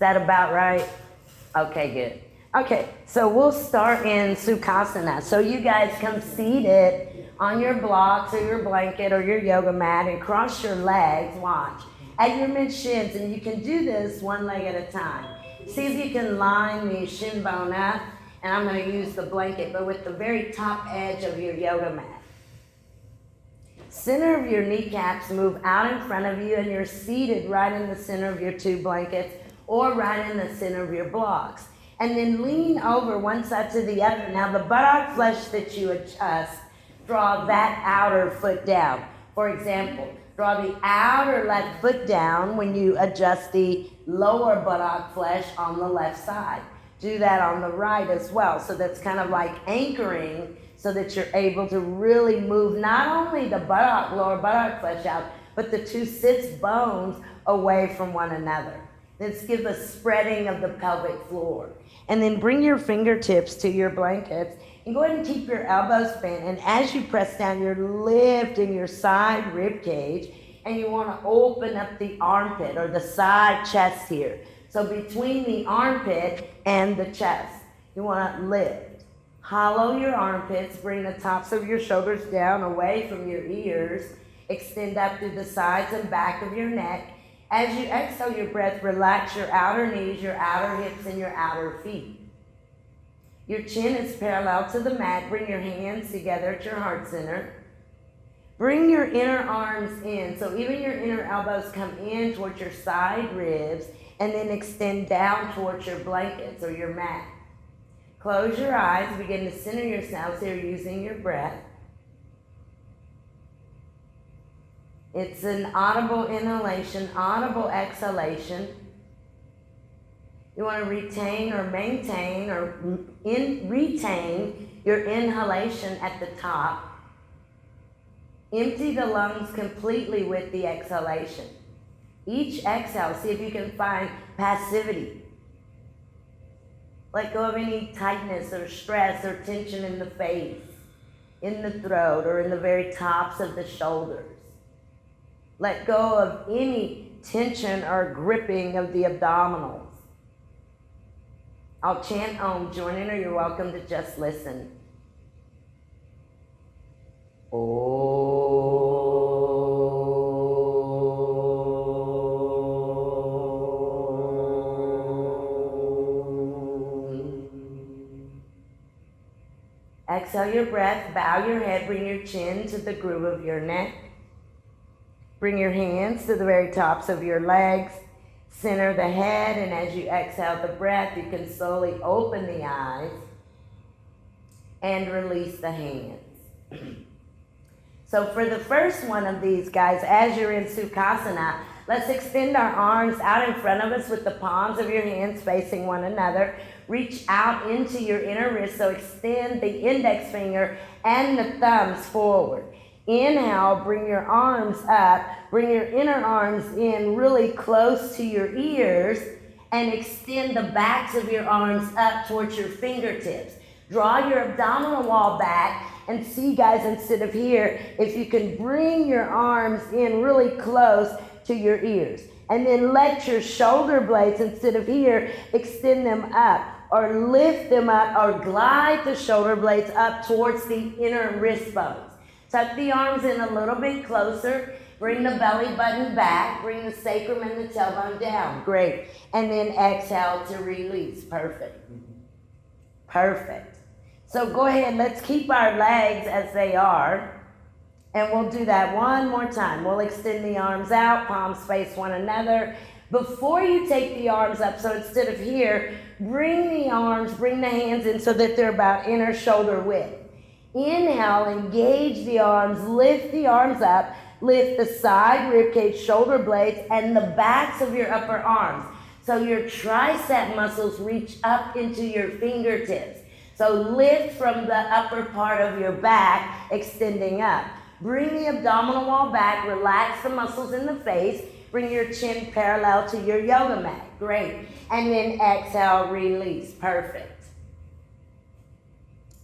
that about right? Okay, good. Okay, so we'll start in Sukasana. So you guys come seated on your blocks or your blanket or your yoga mat and cross your legs, watch, at your mid-shins, and you can do this one leg at a time. See if you can line the shin bone up, and I'm going to use the blanket, but with the very top edge of your yoga mat. Center of your kneecaps move out in front of you, and you're seated right in the center of your two blankets or right in the center of your blocks. And then lean over one side to the other. Now the buttock flesh that you adjust, draw that outer foot down. For example, draw the outer left foot down when you adjust the lower buttock flesh on the left side. Do that on the right as well. So that's kind of like anchoring so that you're able to really move not only the buttock, lower buttock flesh out, but the two sits bones away from one another. Let's give a spreading of the pelvic floor. And then bring your fingertips to your blankets and go ahead and keep your elbows bent. And as you press down, you're lifting your side rib cage, and you want to open up the armpit or the side chest here. So between the armpit and the chest, you want to lift. Hollow your armpits, bring the tops of your shoulders down away from your ears, extend up through the sides and back of your neck. As you exhale your breath, relax your outer knees, your outer hips, and your outer feet. Your chin is parallel to the mat. Bring your hands together at your heart center. Bring your inner arms in. So even your inner elbows come in towards your side ribs and then extend down towards your blankets or your mat. Close your eyes. Begin to center yourselves here using your breath. It's an audible inhalation, audible exhalation. You want to retain or maintain or retain your inhalation at the top. Empty the lungs completely with the exhalation. Each exhale, see if you can find passivity. Let go of any tightness or stress or tension in the face, in the throat, or in the very tops of the shoulders. Let go of any tension or gripping of the abdominals. I'll chant Om, join in, or you're welcome to just listen. Om. Exhale your breath, bow your head, bring your chin to the groove of your neck. Bring your hands to the very tops of your legs. Center the head, and as you exhale the breath, you can slowly open the eyes and release the hands. So for the first one of these, guys, as you're in Sukasana, let's extend our arms out in front of us with the palms of your hands facing one another. Reach out into your inner wrist, so extend the index finger and the thumbs forward. Inhale, bring your arms up, bring your inner arms in really close to your ears, and extend the backs of your arms up towards your fingertips. Draw your abdominal wall back, and see, guys, instead of here, if you can bring your arms in really close to your ears. And then let your shoulder blades, instead of here, extend them up, or lift them up, or glide the shoulder blades up towards the inner wrist bones. Tuck the arms in a little bit closer. Bring the belly button back. Bring the sacrum and the tailbone down. Great. And then exhale to release. Perfect. Perfect. So go ahead. Let's keep our legs as they are. And we'll do that one more time. We'll extend the arms out. Palms face one another. Before you take the arms up, so instead of here, bring the arms, bring the hands in so that they're about inner shoulder width. Inhale, engage the arms, lift the arms up, lift the side ribcage, shoulder blades, and the backs of your upper arms. So your tricep muscles reach up into your fingertips. So lift from the upper part of your back, extending up. Bring the abdominal wall back, relax the muscles in the face, bring your chin parallel to your yoga mat. Great. And then exhale, release. Perfect.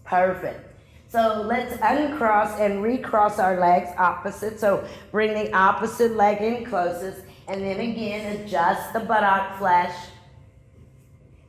Perfect. So let's uncross and recross our legs opposite. So bring the opposite leg in closest, and then again adjust the buttock flesh.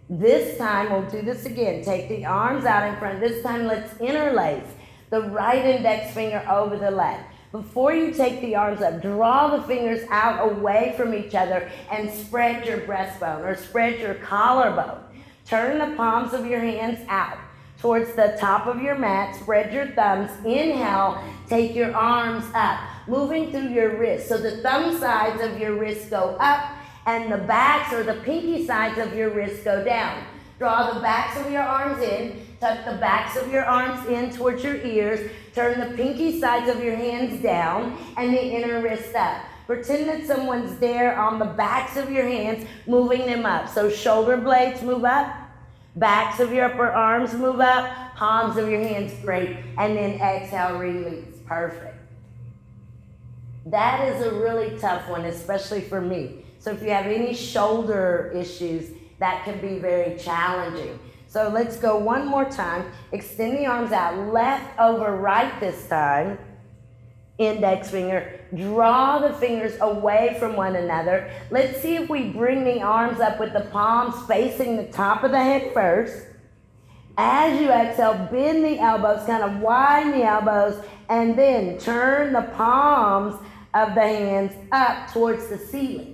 This time, we'll do this again. Take the arms out in front. This time, let's interlace the right index finger over the left. Before you take the arms up, draw the fingers out away from each other and spread your breastbone or spread your collarbone. Turn the palms of your hands out towards the top of your mat. Spread your thumbs. Inhale, take your arms up, moving through your wrists. So the thumb sides of your wrists go up and the backs or the pinky sides of your wrists go down. Draw the backs of your arms in. Tuck the backs of your arms in towards your ears. Turn the pinky sides of your hands down and the inner wrist up. Pretend that someone's there on the backs of your hands, moving them up. So shoulder blades move up, backs of your upper arms move up, palms of your hands, great. And then exhale, release, perfect. That is a really tough one, especially for me. So if you have any shoulder issues, that can be very challenging. So let's go one more time. Extend the arms out, left over right this time. Index finger. Draw the fingers away from one another. Let's see if we bring the arms up with the palms facing the top of the head first. As you exhale, bend the elbows, kind of widen the elbows, and then turn the palms of the hands up towards the ceiling.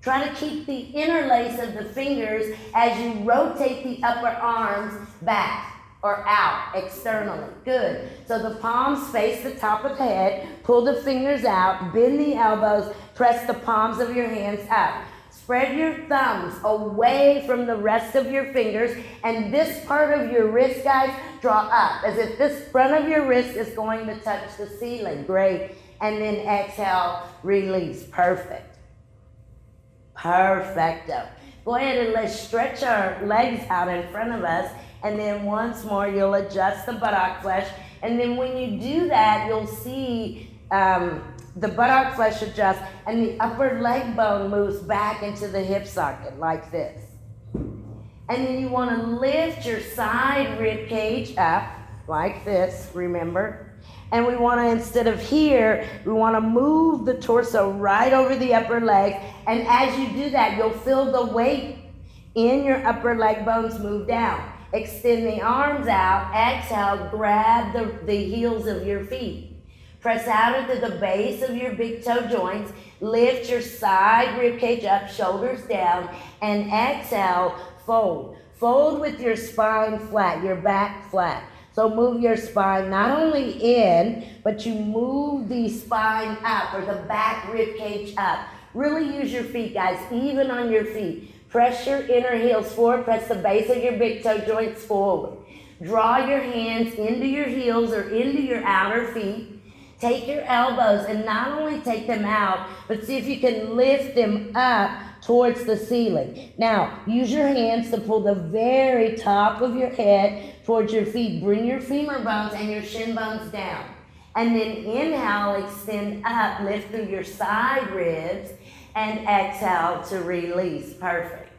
Try to keep the interlace of the fingers as you rotate the upper arms back or out externally. Good. So the palms face the top of the head. Pull the fingers out. Bend the elbows. Press the palms of your hands up. Spread your thumbs away from the rest of your fingers. And this part of your wrist, guys, draw up as if this front of your wrist is going to touch the ceiling. Great. And then exhale, release. Perfect. Perfecto. Go ahead and let's stretch our legs out in front of us, and then once more you'll adjust the buttock flesh, and then when you do that you'll see the buttock flesh adjust and the upper leg bone moves back into the hip socket like this. And then you want to lift your side rib cage up like this, remember? And we want to, instead of here, we want to move the torso right over the upper leg. And as you do that, you'll feel the weight in your upper leg bones move down. Extend the arms out. Exhale, grab the heels of your feet. Press out into the base of your big toe joints. Lift your side rib cage up, shoulders down. And exhale, fold. Fold with your spine flat, your back flat. So move your spine not only in, but you move the spine up or the back rib cage up. Really use your feet, guys, even on your feet. Press your inner heels forward. Press the base of your big toe joints forward. Draw your hands into your heels or into your outer feet. Take your elbows and not only take them out, but see if you can lift them up towards the ceiling. Now, use your hands to pull the very top of your head towards your feet. Bring your femur bones and your shin bones down. And then inhale, extend up, lift through your side ribs, and exhale to release. Perfect.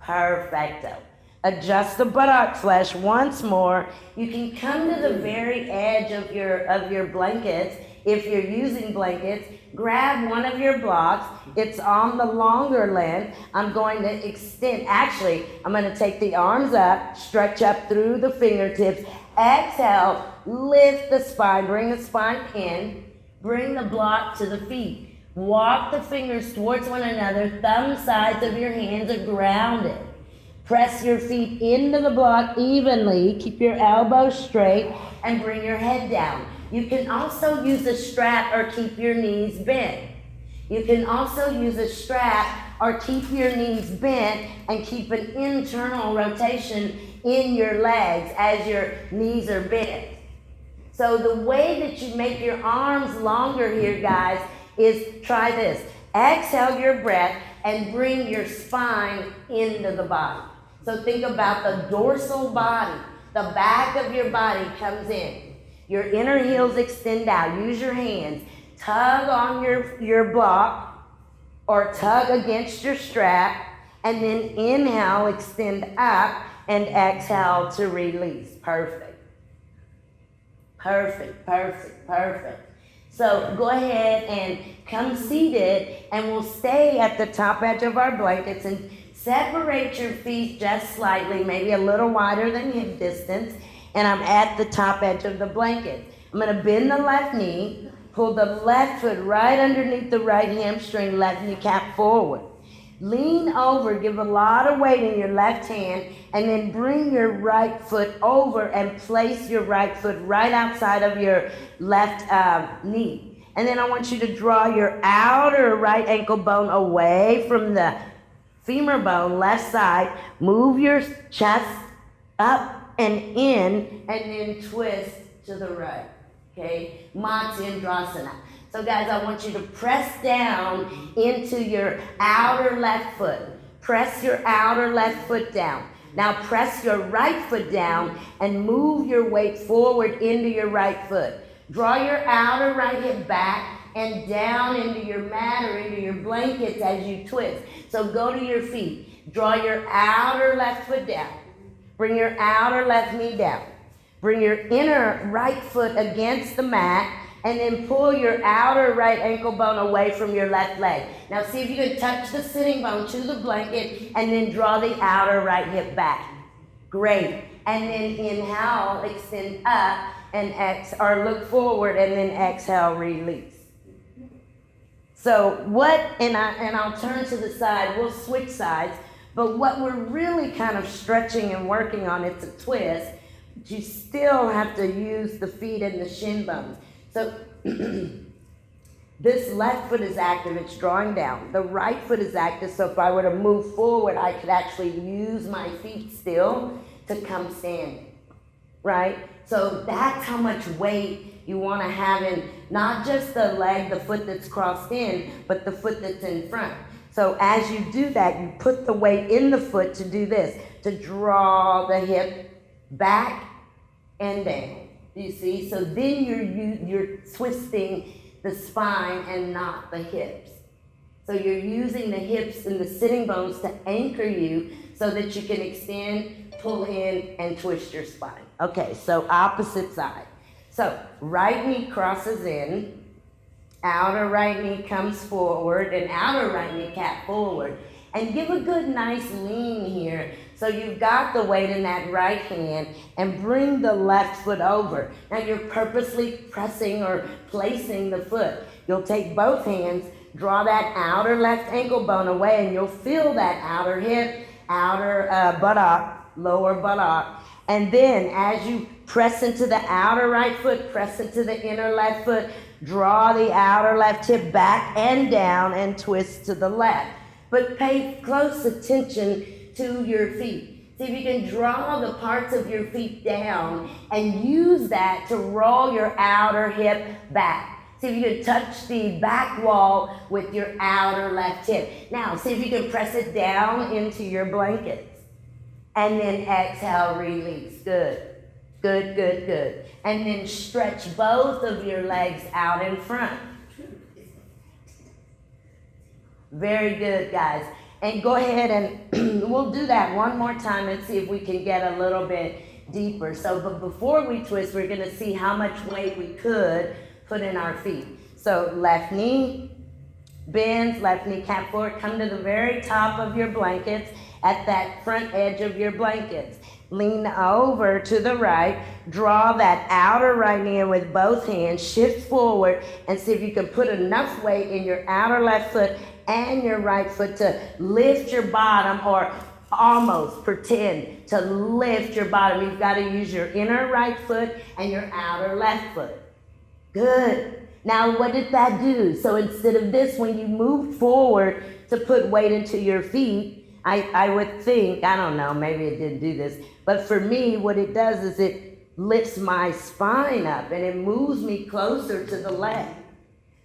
Perfecto. Adjust the buttock flesh once more. You can come to the very edge of your blankets. If you're using blankets, grab one of your blocks. It's on the longer length. I'm going to extend. Actually, I'm going to take the arms up, stretch up through the fingertips. Exhale, lift the spine, bring the spine in, bring the block to the feet. Walk the fingers towards one another. Thumb sides of your hands are grounded. Press your feet into the block evenly. Keep your elbows straight and bring your head down. You can also use a strap or keep your knees bent. You can also use a strap or keep your knees bent and keep an internal rotation in your legs as your knees are bent. So the way that you make your arms longer here, guys, is try this. Exhale your breath and bring your spine into the body. So think about the dorsal body. The back of your body comes in. Your inner heels extend out. Use your hands. Tug on your block or tug against your strap. And then inhale, extend up, and exhale to release. Perfect. Perfect, perfect, perfect. So go ahead and come seated, and we'll stay at the top edge of our blankets and Separate your feet just slightly, maybe a little wider than hip distance, and I'm at the top edge of the blanket. I'm gonna bend the left knee, pull the left foot right underneath the right hamstring, left kneecap forward. Lean over, give a lot of weight in your left hand, and then bring your right foot over and place your right foot right outside of your left knee. And then I want you to draw your outer right ankle bone away from the femur bone, left side. Move your chest up and in, and then twist to the right. Okay, Matsyendrasana. So guys, I want you to press down into your outer left foot. Press your outer left foot down. Now press your right foot down and move your weight forward into your right foot. Draw your outer right hip back and down into your mat or into your blankets as you twist. So go to your feet. Draw your outer left foot down. Bring your outer left knee down. Bring your inner right foot against the mat, and then pull your outer right ankle bone away from your left leg. Now see if you can touch the sitting bone to the blanket, and then draw the outer right hip back. Great. And then inhale, extend up, and or look forward, and then exhale, release. So and I'll turn to the side, we'll switch sides, but what we're really kind of stretching and working on, it's a twist, but you still have to use the feet and the shin bones. So this left foot is active, it's drawing down. The right foot is active, so if I were to move forward, I could actually use my feet still to come standing, right? So that's how much weight you want to have in not just the leg, the foot that's crossed in, but the foot that's in front. So as you do that, you put the weight in the foot to do this, to draw the hip back and down. You see? So then you're twisting the spine and not the hips. So you're using the hips and the sitting bones to anchor you so that you can extend, pull in, and twist your spine. Okay, so opposite side. So right knee crosses in, outer right knee comes forward, and outer right knee cap forward. And give a good nice lean here. So you've got the weight in that right hand, and bring the left foot over. Now you're purposely pressing or placing the foot. You'll take both hands, draw that outer left ankle bone away, and you'll feel that outer hip, outer buttock, lower buttock. And then as you press into the outer right foot, press into the inner left foot, draw the outer left hip back and down and twist to the left. But pay close attention to your feet. See if you can draw the parts of your feet down and use that to roll your outer hip back. See if you can touch the back wall with your outer left hip. Now, see if you can press it down into your blankets. And then exhale, release. Good. Good, good, good. And then stretch both of your legs out in front. Very good, guys. And go ahead and we'll do that one more time and see if we can get a little bit deeper. So, but before we twist, we're gonna see how much weight we could put in our feet. So left knee bends, left knee cap forward, come to the very top of your blankets at that front edge of your blankets. Lean over to the right, draw that outer right knee in with both hands, shift forward, and see if you can put enough weight in your outer left foot and your right foot to lift your bottom, or almost pretend to lift your bottom. You've got to use your inner right foot and your outer left foot. Good. Now what did that do? So instead of this, when you moved forward to put weight into your feet, I would think, I don't know, maybe it didn't do this, but for me, what it does is it lifts my spine up and it moves me closer to the leg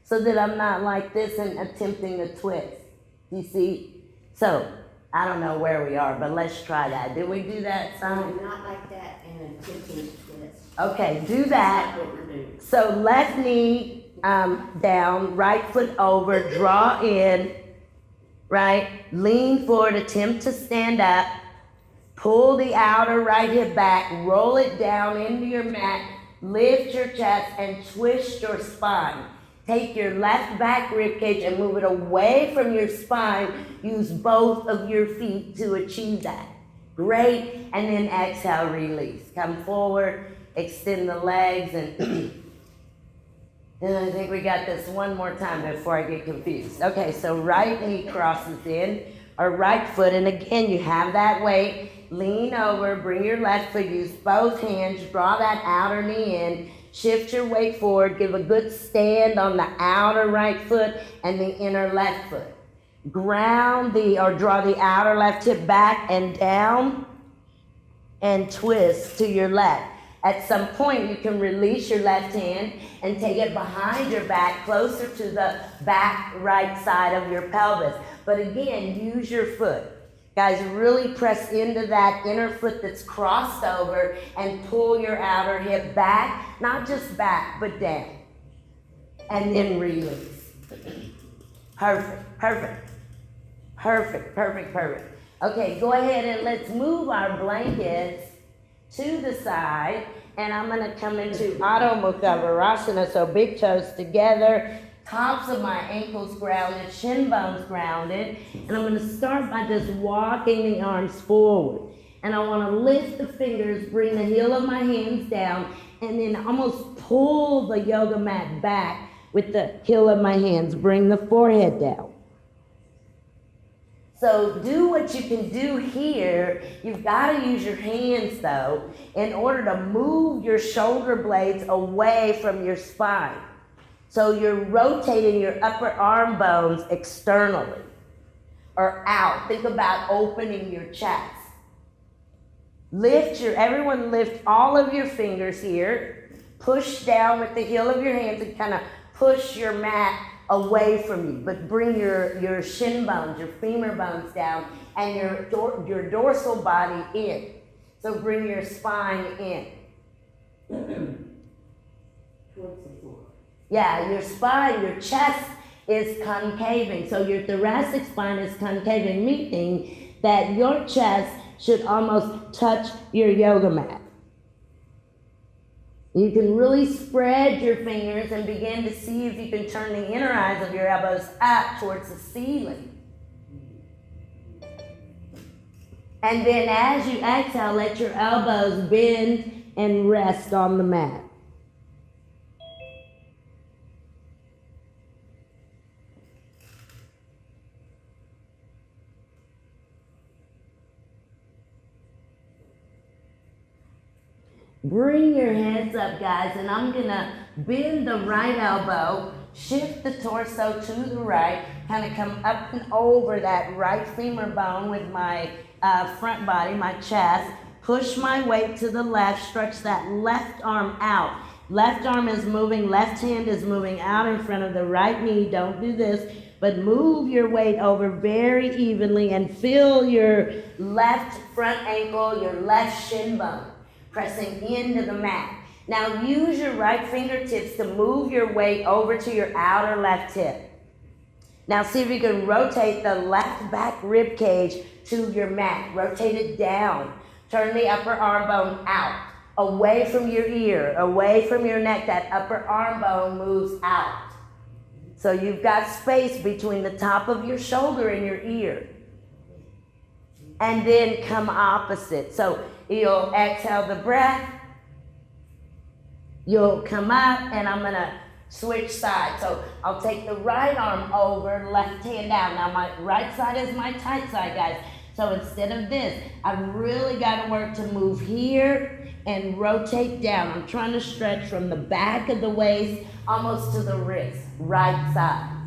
so that I'm not like this and attempting a twist. You see? So, I don't know where we are, but let's try that. Did we do that, son? Not like that and attempting to twist. Okay, do that. So left knee down, right foot over, draw in, right? Lean forward, attempt to stand up. Pull the outer right hip back, roll it down into your mat, lift your chest and twist your spine. Take your left back rib cage and move it away from your spine. Use both of your feet to achieve that. Great. And then exhale, release. Come forward, extend the legs, and and I think we got this one more time before I get confused. Okay, so right knee crosses in, or right foot, and again, you have that weight. Lean over, bring your left foot, use both hands, draw that outer knee in, shift your weight forward, give a good stand on the outer right foot and the inner left foot. Ground or draw the outer left hip back and down and twist to your left. At some point, you can release your left hand and take it behind your back, closer to the back right side of your pelvis. But again, use your foot. Guys, really press into that inner foot that's crossed over and pull your outer hip back, not just back, but down. And then release. Perfect, perfect, perfect, perfect, perfect. Okay, go ahead and let's move our blankets to the side, and I'm gonna come into Adho Mukha Virasana, so big toes together, tops of my ankles grounded, shin bones grounded, and I'm gonna start by just walking the arms forward. And I wanna lift the fingers, bring the heel of my hands down, and then almost pull the yoga mat back with the heel of my hands, bring the forehead down. So do what you can do here. You've got to use your hands, though, in order to move your shoulder blades away from your spine. So you're rotating your upper arm bones externally or out. Think about opening your chest. Everyone lift all of your fingers here. Push down with the heel of your hands and kind of push your mat away from you, but bring your shin bones, your femur bones down, and your dorsal body in. So bring your spine in. Towards the floor. Yeah, your spine, your chest is concaving. So your thoracic spine is concaving, meaning that your chest should almost touch your yoga mat. You can really spread your fingers and begin to see if you can turn the inner eyes of your elbows up towards the ceiling. And then as you exhale, let your elbows bend and rest on the mat. Bring your heads up, guys, and I'm gonna bend the right elbow, shift the torso to the right, kind of come up and over that right femur bone with my front body, my chest, push my weight to the left, stretch that left arm out. Left arm is moving, left hand is moving out in front of the right knee. Don't do this, but move your weight over very evenly and feel your left front ankle, your left shin bone pressing into the mat. Now use your right fingertips to move your weight over to your outer left hip. Now see if you can rotate the left back rib cage to your mat. Rotate it down. Turn the upper arm bone out, away from your ear, away from your neck. That upper arm bone moves out. So you've got space between the top of your shoulder and your ear. And then come opposite. So you'll exhale the breath. You'll come up, and I'm gonna switch sides. So I'll take the right arm over, left hand down. Now my right side is my tight side, guys. So instead of this, I've really got to work to move here and rotate down. I'm trying to stretch from the back of the waist almost to the wrist, right side.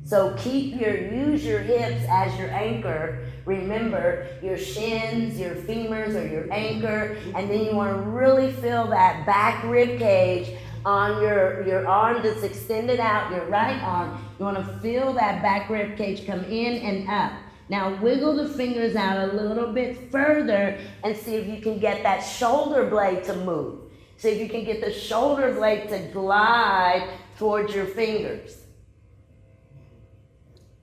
So use your hips as your anchor. Remember your shins, your femurs are your anchor, and then you want to really feel that back rib cage on your arm that's extended out, your right arm. You want to feel that back rib cage come in and up. Now wiggle the fingers out a little bit further and see if you can get that shoulder blade to move. See if you can get the shoulder blade to glide towards your fingers.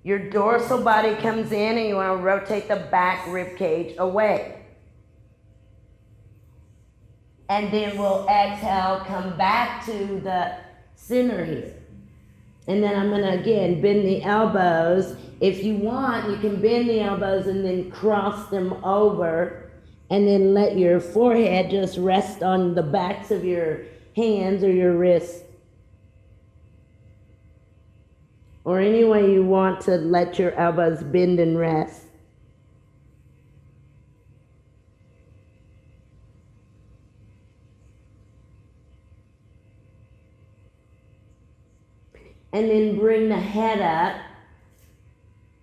Your dorsal body comes in, and you want to rotate the back rib cage away. And then we'll exhale, come back to the center here. And then I'm gonna, again, bend the elbows. If you want, you can bend the elbows and then cross them over, and then let your forehead just rest on the backs of your hands or your wrists. Or any way you want to let your elbows bend and rest. And then bring the head up,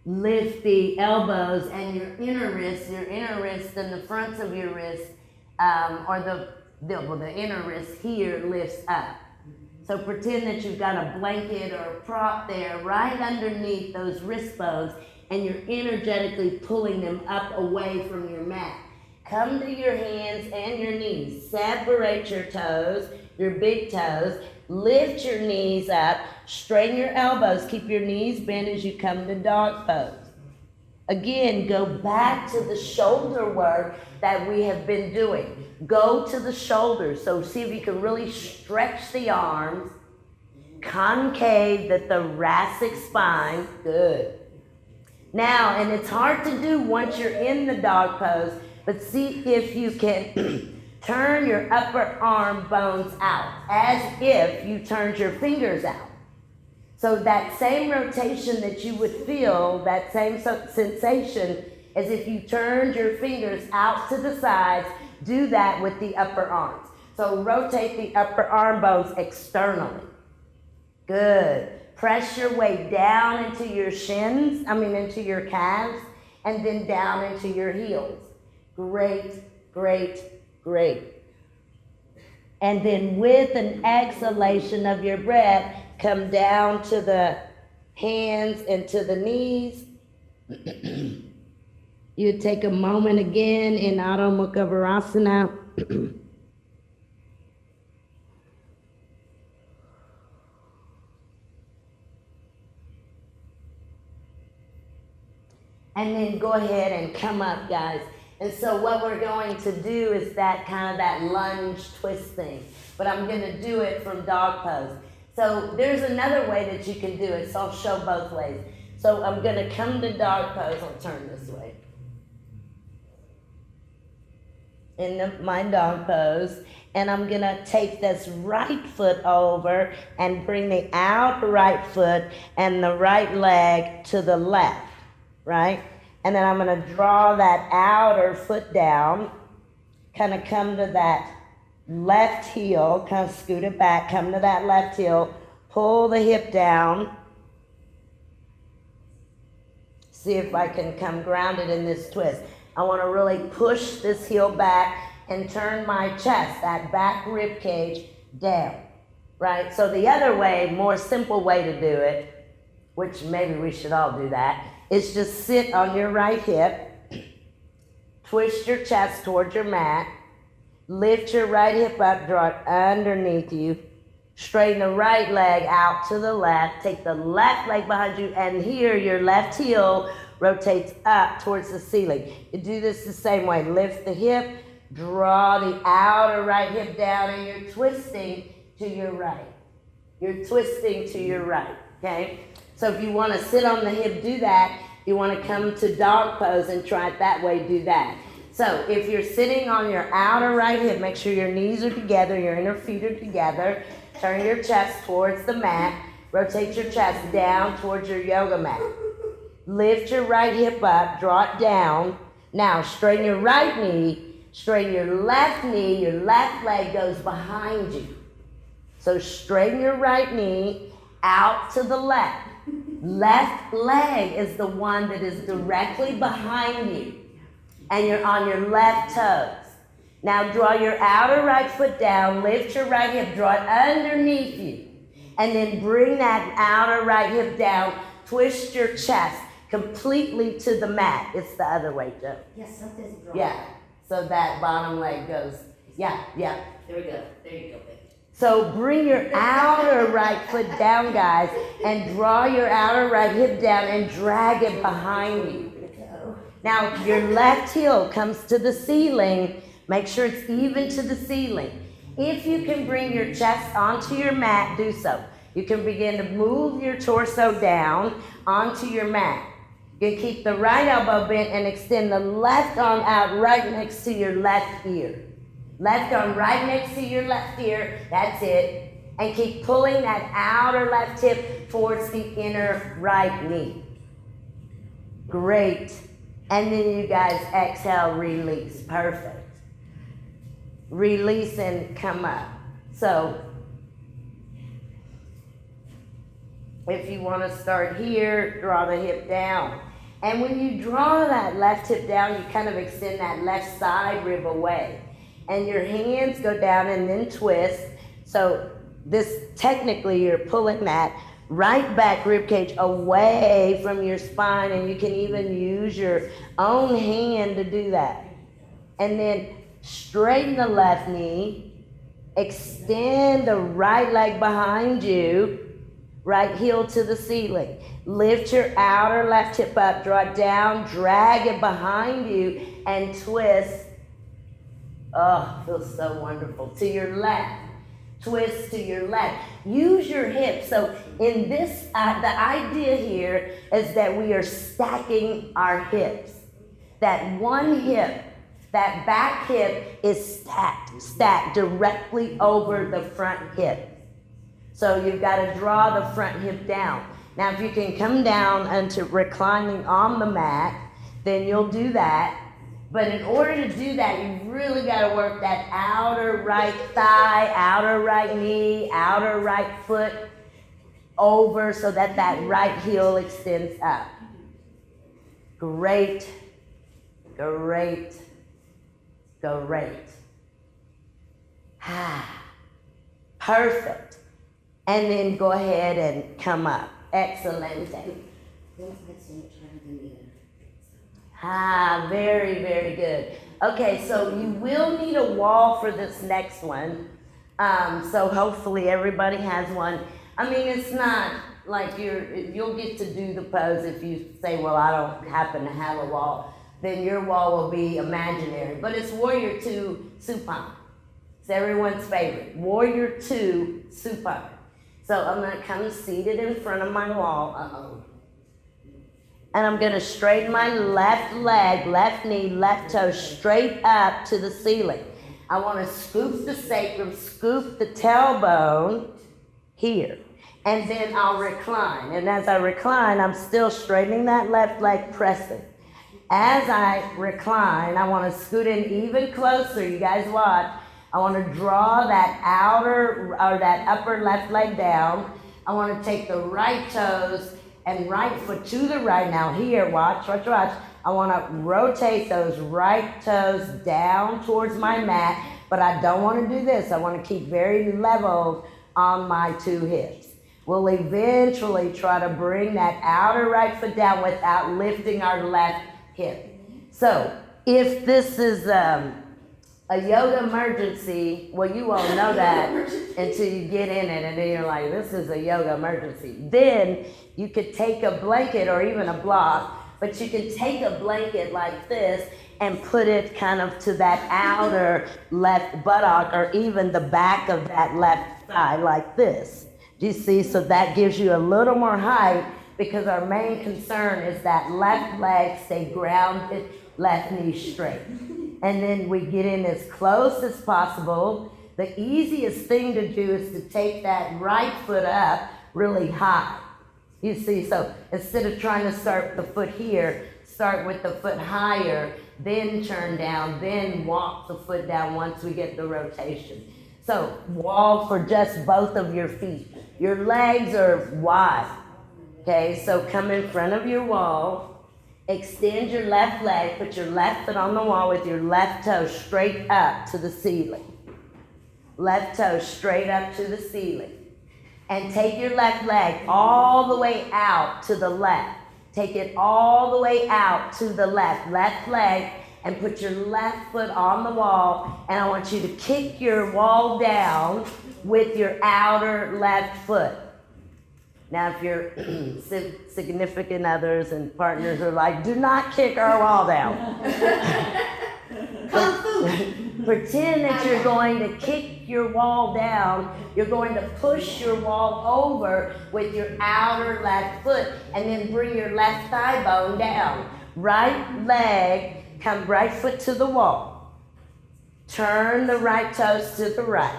lift the elbows and your inner wrist and the fronts of your wrist, or the inner wrist here lifts up. So pretend that you've got a blanket or a prop there right underneath those wrist bones, and you're energetically pulling them up away from your mat. Come to your hands and your knees. Separate your toes, your big toes. Lift your knees up. Straighten your elbows. Keep your knees bent as you come to dog pose. Again, go back to the shoulder work that we have been doing. Go to the shoulders. So see if you can really stretch the arms. Concave the thoracic spine. Good. Now, and it's hard to do once you're in the dog pose, but see if you can turn your upper arm bones out as if you turned your fingers out. So that same rotation that you would feel, that same sensation as if you turned your fingers out to the sides, do that with the upper arms. So rotate the upper arm bones externally. Good. Press your way down into your into your calves, and then down into your heels. Great, great, great. And then with an exhalation of your breath, come down to the hands and to the knees. You take a moment again in Adho Mukha Virasana. And then go ahead and come up, guys. And so what we're going to do is that lunge twist thing. But I'm gonna do it from dog pose. So there's another way that you can do it, so I'll show both ways. So I'm gonna come to dog pose, I'll turn this way. In my dog pose, and I'm gonna take this right foot over and bring the outer right foot and the right leg to the left. Right? And then I'm going to draw that outer foot down, kind of come to that left heel, kind of scoot it back, come to that left heel, pull the hip down. See if I can come grounded in this twist. I want to really push this heel back and turn my chest, that back rib cage, down. Right? So the other way, more simple way to do it, which maybe we should all do that, is just sit on your right hip, twist your chest towards your mat, lift your right hip up, draw it underneath you, straighten the right leg out to the left, take the left leg behind you, and here your left heel rotates up towards the ceiling. You do this the same way. Lift the hip, draw the outer right hip down, and you're twisting to your right. You're twisting to your right, okay? So if you want to sit on the hip, do that. You want to come to dog pose and try it that way, do that. So if you're sitting on your outer right hip, make sure your knees are together, your inner feet are together. Turn your chest towards the mat. Rotate your chest down towards your yoga mat. Lift your right hip up, draw it down. Now straighten your right knee, straighten your left knee, your left leg goes behind you. So straighten your right knee out to the left. Left leg is the one that is directly behind you, and you're on your left toes. Now draw your outer right foot down, lift your right hip, draw it underneath you, and then bring that outer right hip down, twist your chest completely to the mat. It's the other way, Joe. Yes, something's wrong. Yeah, so that bottom leg goes, yeah. There we go. There you go, baby. So bring your outer right foot down, guys, and draw your outer right hip down and drag it behind you. Now, your left heel comes to the ceiling. Make sure it's even to the ceiling. If you can bring your chest onto your mat, do so. You can begin to move your torso down onto your mat. You can keep the right elbow bent and extend the left arm out right next to your left ear. Left arm right next to your left ear, that's it. And keep pulling that outer left hip towards the inner right knee. Great. And then you guys exhale, release. Perfect. Release and come up. So, if you want to start here, draw the hip down. And when you draw that left hip down, you kind of extend that left side rib away. And your hands go down and then twist. So this, technically, you're pulling that right back rib cage away from your spine, and you can even use your own hand to do that. And then straighten the left knee, extend the right leg behind you, right heel to the ceiling. Lift your outer left hip up, draw it down, drag it behind you, and twist. Oh, feels so wonderful. To your left. Twist to your left. Use your hips. So in this, the idea here is that we are stacking our hips. That one hip, that back hip is stacked directly over the front hip. So you've got to draw the front hip down. Now if you can come down into reclining on the mat, then you'll do that. But in order to do that, you really got to work that outer right thigh, outer right knee, outer right foot over so that that right heel extends up. Great, great, great. Perfect. And then go ahead and come up. Excellent. Very, very good. Okay, so you will need a wall for this next one. So hopefully everybody has one. I mean, it's not like you'll get to do the pose if you say, well, I don't happen to have a wall. Then your wall will be imaginary. But it's Warrior 2 Supine. It's everyone's favorite. Warrior 2 Supine. So I'm going to come seated in front of my wall. And I'm going to straighten my left leg, left knee, left toe straight up to the ceiling. I want to scoop the sacrum, scoop the tailbone here. And then I'll recline. And as I recline, I'm still straightening that left leg, pressing. As I recline, I want to scoot in even closer. You guys watch. I want to draw that outer or that upper left leg down. I want to take the right toes and right foot to the right. Now here, watch. I want to rotate those right toes down towards my mat, but I don't want to do this. I want to keep very level on my two hips. We'll eventually try to bring that outer right foot down without lifting our left hip. So if this is a yoga emergency, well, you won't know that until you get in it, and then you're like, this is a yoga emergency. Then you could take a blanket or even a block, but you can take a blanket like this and put it kind of to that outer left buttock or even the back of that left thigh like this. Do you see? So that gives you a little more height because our main concern is that left leg stay grounded, left knee straight. And then we get in as close as possible. The easiest thing to do is to take that right foot up really high. You see, so instead of trying to start the foot here, start with the foot higher, then turn down, then walk the foot down once we get the rotation. So wall for just both of your feet. Your legs are wide. Okay, so come in front of your wall, extend your left leg, put your left foot on the wall with your left toe straight up to the ceiling. Left toe straight up to the ceiling. And take your left leg all the way out to the left. Take it all the way out to the left. Left leg, and put your left foot on the wall. And I want you to kick your wall down with your outer left foot. Now, if your significant others and partners are like, do not kick our wall down. Pretend that you're going to kick kick your wall down, you're going to push your wall over with your outer left foot and then bring your left thigh bone down. Right leg, come right foot to the wall. Turn the right toes to the right.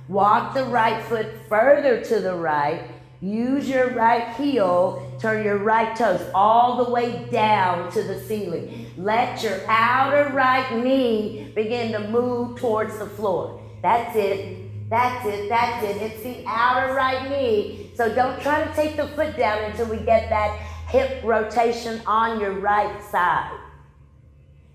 Walk the right foot further to the right. Use your right heel, turn your right toes all the way down to the ceiling. Let your outer right knee begin to move towards the floor. That's it, that's it, that's it. It's the outer right knee. So don't try to take the foot down until we get that hip rotation on your right side.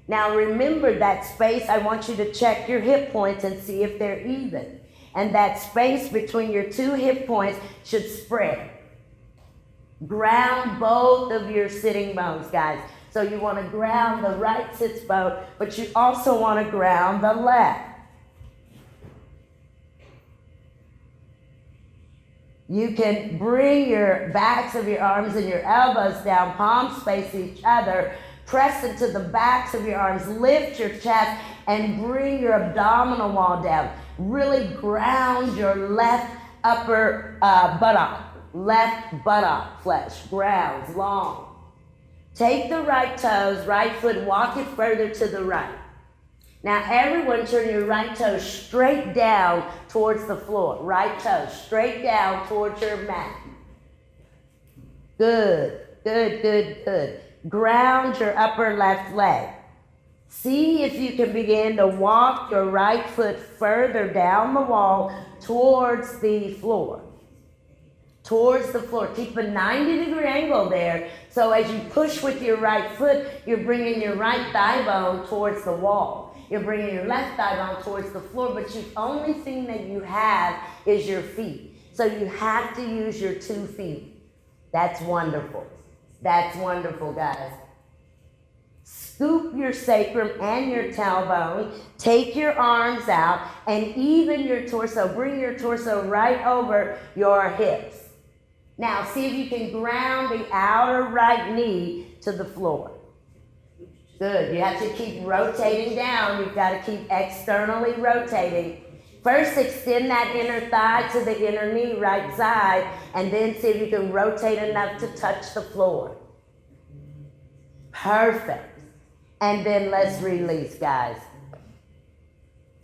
Now remember that space, I want you to check your hip points and see if they're even. And that space between your two hip points should spread. Ground both of your sitting bones, guys. So you want to ground the right sits bone, but you also want to ground the left. You can bring your backs of your arms and your elbows down, palms face each other, press into the backs of your arms, lift your chest, and bring your abdominal wall down. Really ground your left upper left buttock flesh, grounds long. Take the right toes, right foot, walk it further to the right. Now everyone turn your right toe straight down towards the floor. Right toe straight down towards your mat. Good, good, good, good. Ground your upper left leg. See if you can begin to walk your right foot further down the wall towards the floor. Towards the floor. Keep a 90-degree angle there. So as you push with your right foot, you're bringing your right thigh bone towards the wall. You're bringing your left thigh bone towards the floor, but the only thing that you have is your feet. So you have to use your 2 feet. That's wonderful. That's wonderful, guys. Scoop your sacrum and your tailbone, take your arms out, and even your torso. Bring your torso right over your hips. Now, see if you can ground the outer right knee to the floor. Good. You have to keep rotating down. You've got to keep externally rotating. First, extend that inner thigh to the inner knee, right side, and then see if you can rotate enough to touch the floor. Perfect. And then let's release, guys.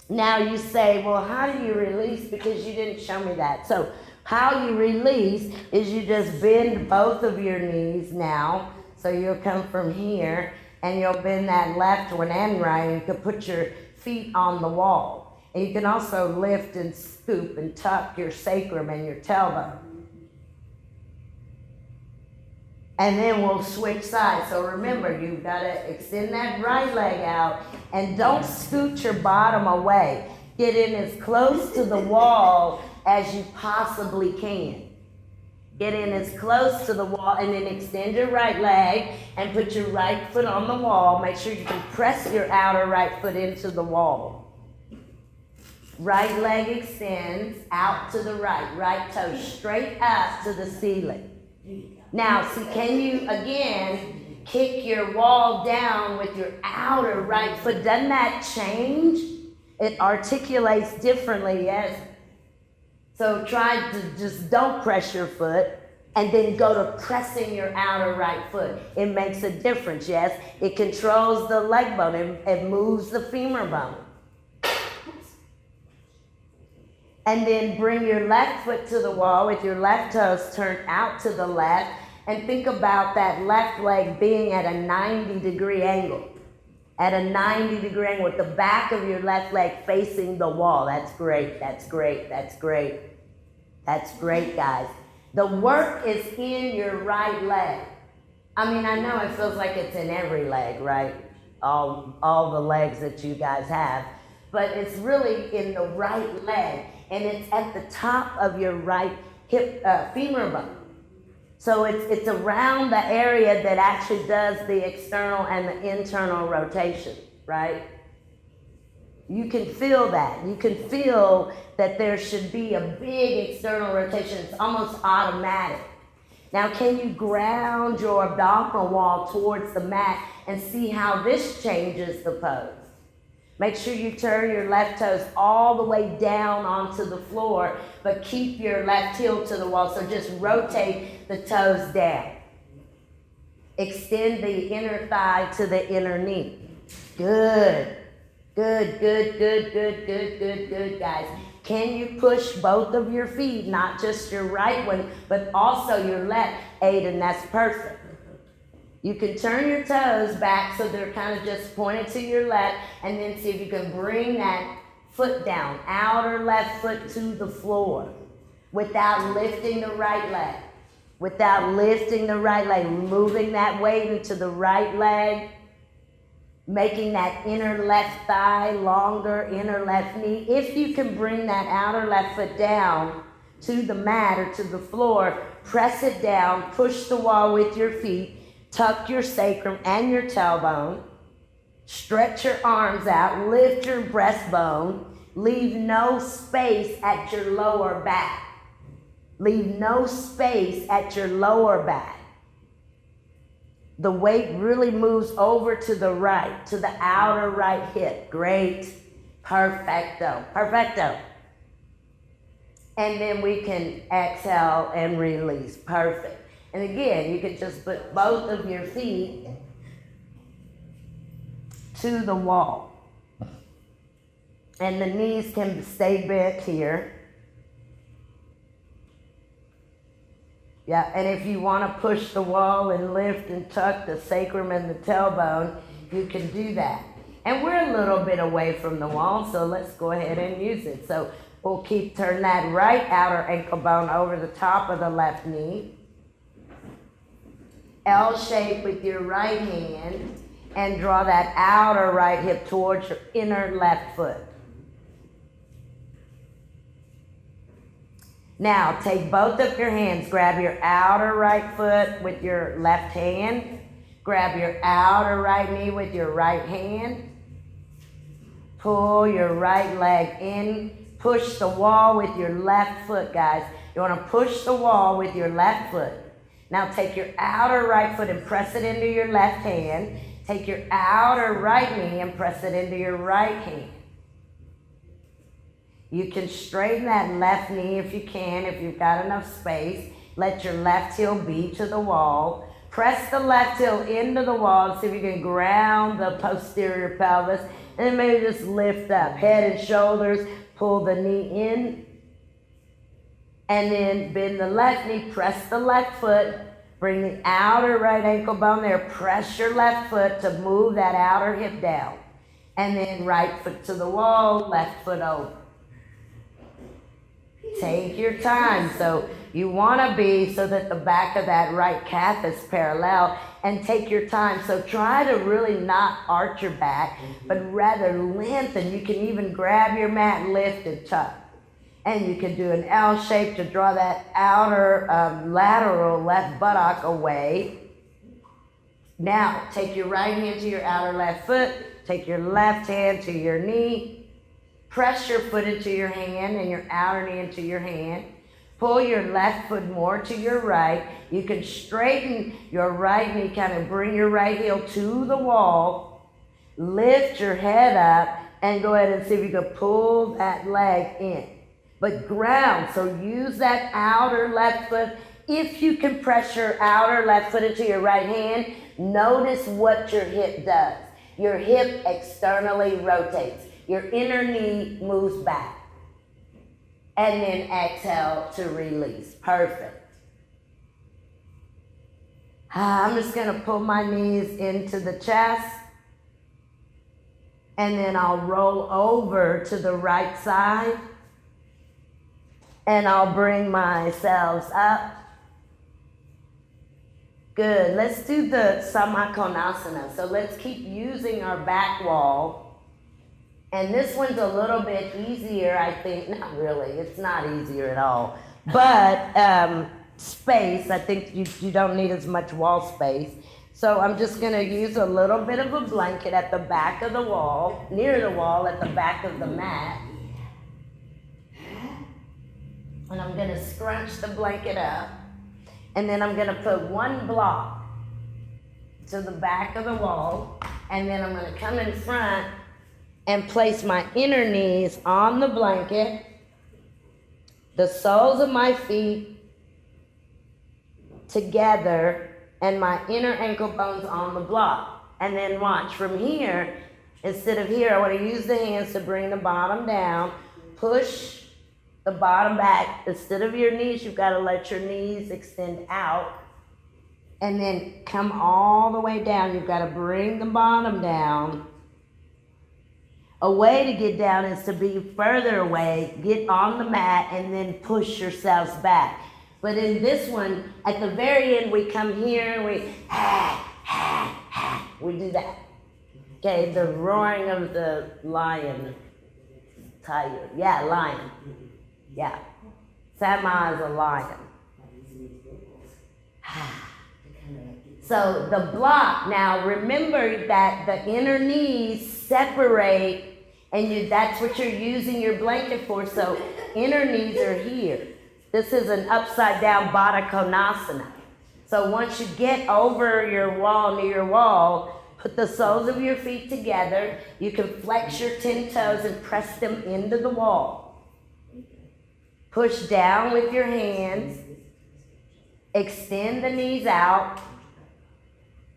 Now you say, well, how do you release? Because you didn't show me that. So how you release is you just bend both of your knees now. So you'll come from here and you'll bend that left one and right. You can put your feet on the wall. And you can also lift and scoop and tuck your sacrum and your tailbone. And then we'll switch sides. So remember, you've got to extend that right leg out and don't scoot your bottom away. Get in as close to the wall as you possibly can. Get in as close to the wall and then extend your right leg and put your right foot on the wall. Make sure you can press your outer right foot into the wall. Right leg extends out to the right. Right toe straight up to the ceiling. Now, see, can you, again, kick your wall down with your outer right foot? Doesn't that change? It articulates differently, yes. So try to just don't press your foot and then go to pressing your outer right foot. It makes a difference, yes. It controls the leg bone. It moves the femur bone. And then bring your left foot to the wall with your left toes turned out to the left. And think about that left leg being at a 90-degree angle. At a 90-degree angle with the back of your left leg facing the wall. That's great, that's great, that's great. That's great, guys. The work is in your right leg. I mean, I know it feels like it's in every leg, right? All the legs that you guys have. But it's really in the right leg. And it's at the top of your right hip femur bone. So it's around the area that actually does the external and the internal rotation, right? You can feel that. You can feel that there should be a big external rotation. It's almost automatic. Now, can you ground your abdominal wall towards the mat and see how this changes the pose? Make sure you turn your left toes all the way down onto the floor, but keep your left heel to the wall, so just rotate the toes down. Extend the inner thigh to the inner knee. Good. Good, good, good, good, good, good, good, guys. Can you push both of your feet, not just your right one, but also your left? Aiden, that's perfect. You can turn your toes back so they're kind of just pointed to your left, and then see if you can bring that foot down, outer left foot to the floor without lifting the right leg. Without lifting the right leg, moving that weight into the right leg, making that inner left thigh longer, inner left knee. If you can bring that outer left foot down to the mat or to the floor, press it down, push the wall with your feet, tuck your sacrum and your tailbone, stretch your arms out, lift your breastbone, leave no space at your lower back. Leave no space at your lower back. The weight really moves over to the right, to the outer right hip. Great. Perfecto. Perfecto. And then we can exhale and release. Perfect. And again, you can just put both of your feet to the wall. And the knees can stay bent here. Yeah, and if you want to push the wall and lift and tuck the sacrum and the tailbone, you can do that. And we're a little bit away from the wall, so let's go ahead and use it. So we'll turn that right outer ankle bone over the top of the left knee. L shape with your right hand and draw that outer right hip towards your inner left foot. Now take both of your hands, grab your outer right foot with your left hand, grab your outer right knee with your right hand, pull your right leg in, push the wall with your left foot, guys. You want to push the wall with your left foot. Now take your outer right foot and press it into your left hand. Take your outer right knee and press it into your right hand. You can straighten that left knee if you can, if you've got enough space. Let your left heel be to the wall. Press the left heel into the wall and see if you can ground the posterior pelvis. And then maybe just lift up, head and shoulders, pull the knee in. And then bend the left knee, press the left foot, bring the outer right ankle bone there, press your left foot to move that outer hip down. And then right foot to the wall, left foot over. Take your time. So you want to be so that the back of that right calf is parallel, and take your time. So try to really not arch your back, but rather lengthen. You can even grab your mat, lift and tuck. And you can do an L shape to draw that outer lateral left buttock away. Now, take your right hand to your outer left foot. Take your left hand to your knee. Press your foot into your hand and your outer knee into your hand. Pull your left foot more to your right. You can straighten your right knee, kind of bring your right heel to the wall. Lift your head up and go ahead and see if you can pull that leg in. But ground, so use that outer left foot. If you can press your outer left foot into your right hand, notice what your hip does. Your hip externally rotates. Your inner knee moves back. And then exhale to release. Perfect. I'm just going to pull my knees into the chest. And then I'll roll over to the right side. And I'll bring myself up. Good. Let's do the Samakonasana. So let's keep using our back wall. And this one's a little bit easier, I think. Not really. It's not easier at all. But space, I think you don't need as much wall space. So I'm just going to use a little bit of a blanket at the back of the wall, near the wall, at the back of the mat. And I'm going to scrunch the blanket up. And then I'm going to put one block to the back of the wall. And then I'm going to come in front and place my inner knees on the blanket, the soles of my feet together, and my inner ankle bones on the block. And then watch from here, instead of here, I want to use the hands to bring the bottom down, push the bottom back. Instead of your knees, you've got to let your knees extend out, and then come all the way down. You've got to bring the bottom down. A way to get down is to be further away, get on the mat, and then push yourselves back. But in this one, at the very end, we come here and we we do that. Okay, the roaring of the lion, tiger, yeah, lion, yeah. Sama is a lion. So the block, now remember that the inner knees separate, and that's what you're using your blanket for, so inner knees are here. This is an upside down Baddha Konasana. So once you get over your wall, near your wall, put the soles of your feet together. You can flex your 10 toes and press them into the wall. Push down with your hands. Extend the knees out.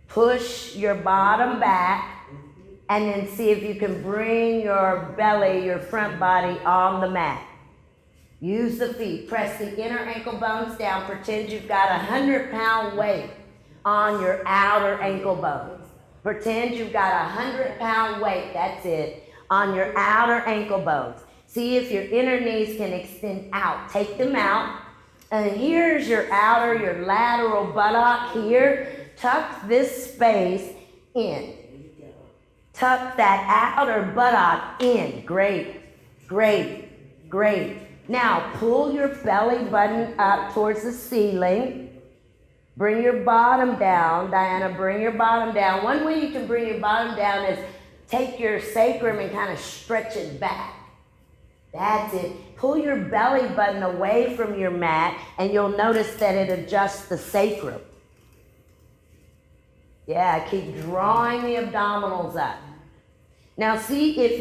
Push your bottom back. And then see if you can bring your belly, your front body on the mat. Use the feet. Press the inner ankle bones down. Pretend you've got a 100-pound weight on your outer ankle bones. Pretend you've got a 100-pound weight, that's it, on your outer ankle bones. See if your inner knees can extend out. Take them out. And here's your outer, your lateral buttock here. Tuck this space in. Tuck that outer buttock in. Great, great, great. Now, pull your belly button up towards the ceiling. Bring your bottom down. Diana, bring your bottom down. One way you can bring your bottom down is take your sacrum and kind of stretch it back. That's it. Pull your belly button away from your mat, and you'll notice that it adjusts the sacrum. Yeah, keep drawing the abdominals up. Now see if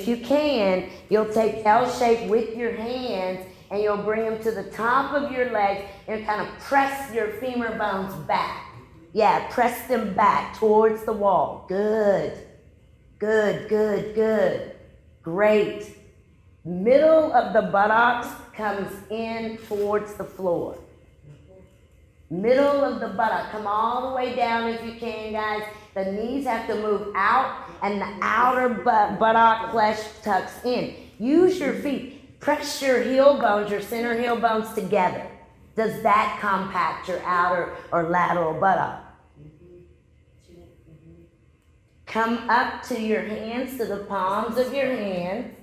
you can, you'll take L shape with your hands and you'll bring them to the top of your legs and kind of press your femur bones back. Yeah, press them back towards the wall. Good, good, good, good. Great. Middle of the buttocks comes in towards the floor. Middle of the buttock, come all the way down if you can, guys. The knees have to move out and the outer buttock flesh tucks in. Use your feet. Press your heel bones, your center heel bones together. Does that compact your outer or lateral buttock? Come up to your hands, to the palms of your hands.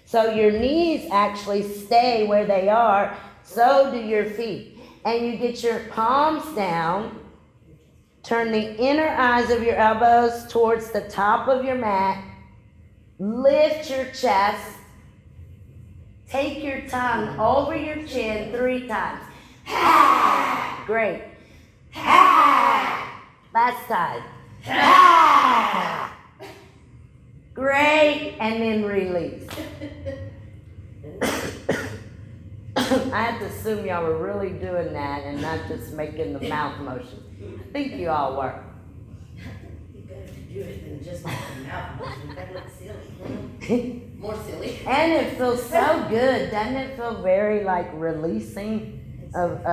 So your knees actually stay where they are. So do your feet. And you get your palms down. Turn the inner eyes of your elbows towards the top of your mat. Lift your chest. Take your tongue over your chin 3 times. Great. Last time. Great. And then release. I had to assume y'all were really doing that and not just making the mouth motion. I think you all were. You better do it than just making the mouth motion. That looks silly. More silly. And it feels so good. Doesn't it feel very like releasing of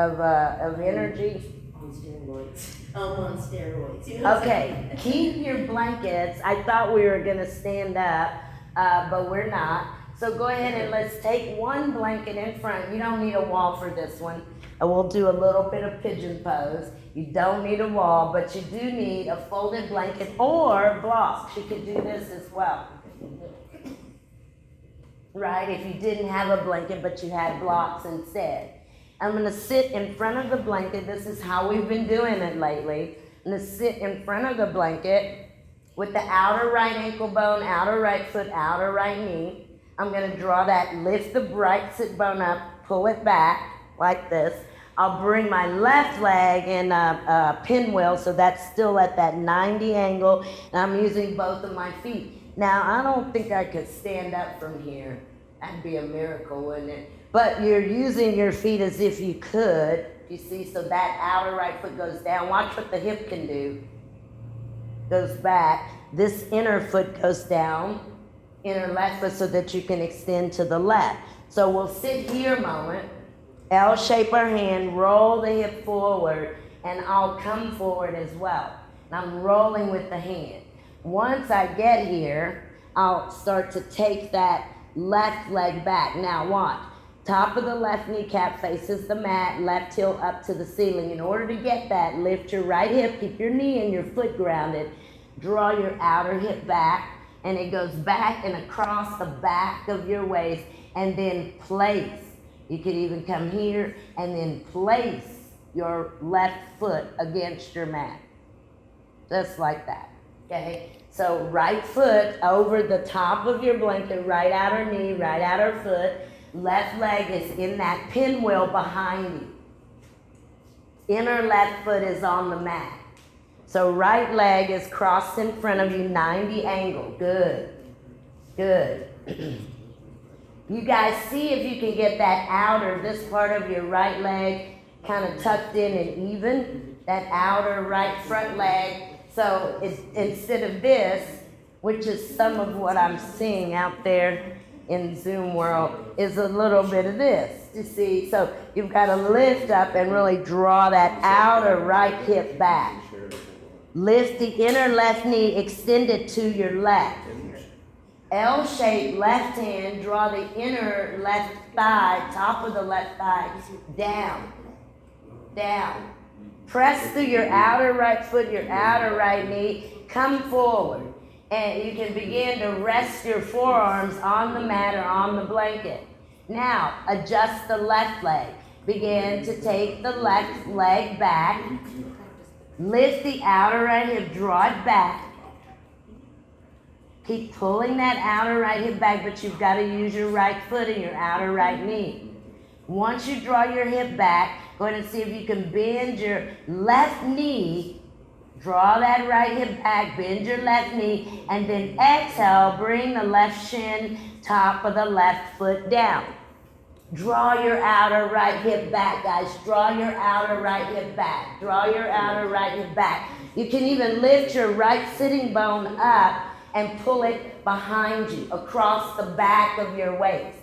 energy? On steroids. On steroids. You know Okay, keep your blankets. I thought we were gonna stand up, but we're not. So go ahead and let's take one blanket in front. You don't need a wall for this one. And we'll do a little bit of pigeon pose. You don't need a wall, but you do need a folded blanket or blocks. You could do this as well. Right, if you didn't have a blanket, but you had blocks instead. I'm gonna sit in front of the blanket. This is how we've been doing it lately. I'm gonna sit in front of the blanket with the outer right ankle bone, outer right foot, outer right knee. I'm gonna draw that, lift the right sit bone up, pull it back like this. I'll bring my left leg in a pinwheel, so that's still at that 90 angle, and I'm using both of my feet. Now, I don't think I could stand up from here. That'd be a miracle, wouldn't it? But you're using your feet as if you could. You see, so that outer right foot goes down. Watch what the hip can do. Goes back. This inner foot goes down. Inner left foot so that you can extend to the left. So we'll sit here a moment. L shape our hand, roll the hip forward, and I'll come forward as well. And I'm rolling with the hand. Once I get here, I'll start to take that left leg back. Now watch. Top of the left kneecap faces the mat, left heel up to the ceiling. In order to get that, lift your right hip, keep your knee and your foot grounded. Draw your outer hip back, and it goes back and across the back of your waist, and then place. You could even come here and then place your left foot against your mat. Just like that, okay? So right foot over the top of your blanket, right outer knee, right outer foot. Left leg is in that pinwheel behind you. Inner left foot is on the mat. So right leg is crossed in front of you, 90 angle. Good, good. You guys see if you can get that outer, this part of your right leg kind of tucked in and even, that outer right front leg. So it's, instead of this, which is some of what I'm seeing out there in Zoom world, is a little bit of this, you see? So you've got to lift up and really draw that outer right hip back. Lift the inner left knee, extend it to your left. L shape, left hand, draw the inner left thigh, top of the left thigh, down, down. Press through your outer right foot, your outer right knee, come forward. And you can begin to rest your forearms on the mat or on the blanket. Now, adjust the left leg. Begin to take the left leg back. Lift the outer right hip, draw it back. Keep pulling that outer right hip back, but you've got to use your right foot and your outer right knee. Once you draw your hip back, go ahead and see if you can bend your left knee. Draw that right hip back, bend your left knee, and then exhale, bring the left shin, top of the left foot down. Draw your outer right hip back, guys. Draw your outer right hip back. Draw your outer right hip back. You can even lift your right sitting bone up and pull it behind you, across the back of your waist.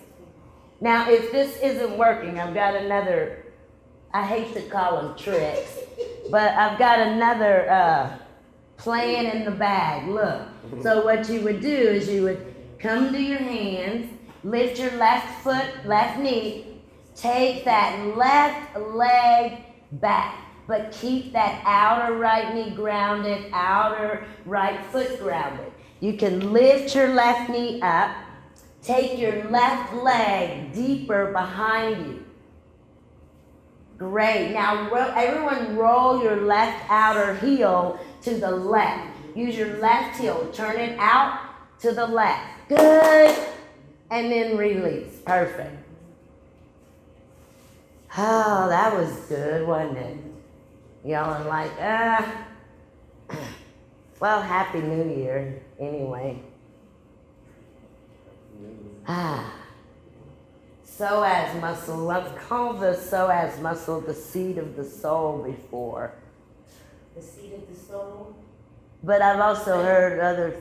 Now, if this isn't working, I've got another, I hate to call them tricks, but I've got another plan in the bag. Look, so what you would do is you would come to your hands, lift your left foot, left knee, take that left leg back, but keep that outer right knee grounded, outer right foot grounded. You can lift your left knee up, take your left leg deeper behind you. Great. Now, everyone roll your left outer heel to the left. Use your left heel. Turn it out to the left. Good. And then release. Perfect. Oh, that was good, wasn't it? Y'all are like, well, Happy New Year, anyway. Psoas muscle. I've called the psoas muscle the seat of the soul before. The seat of the soul? But I've also heard other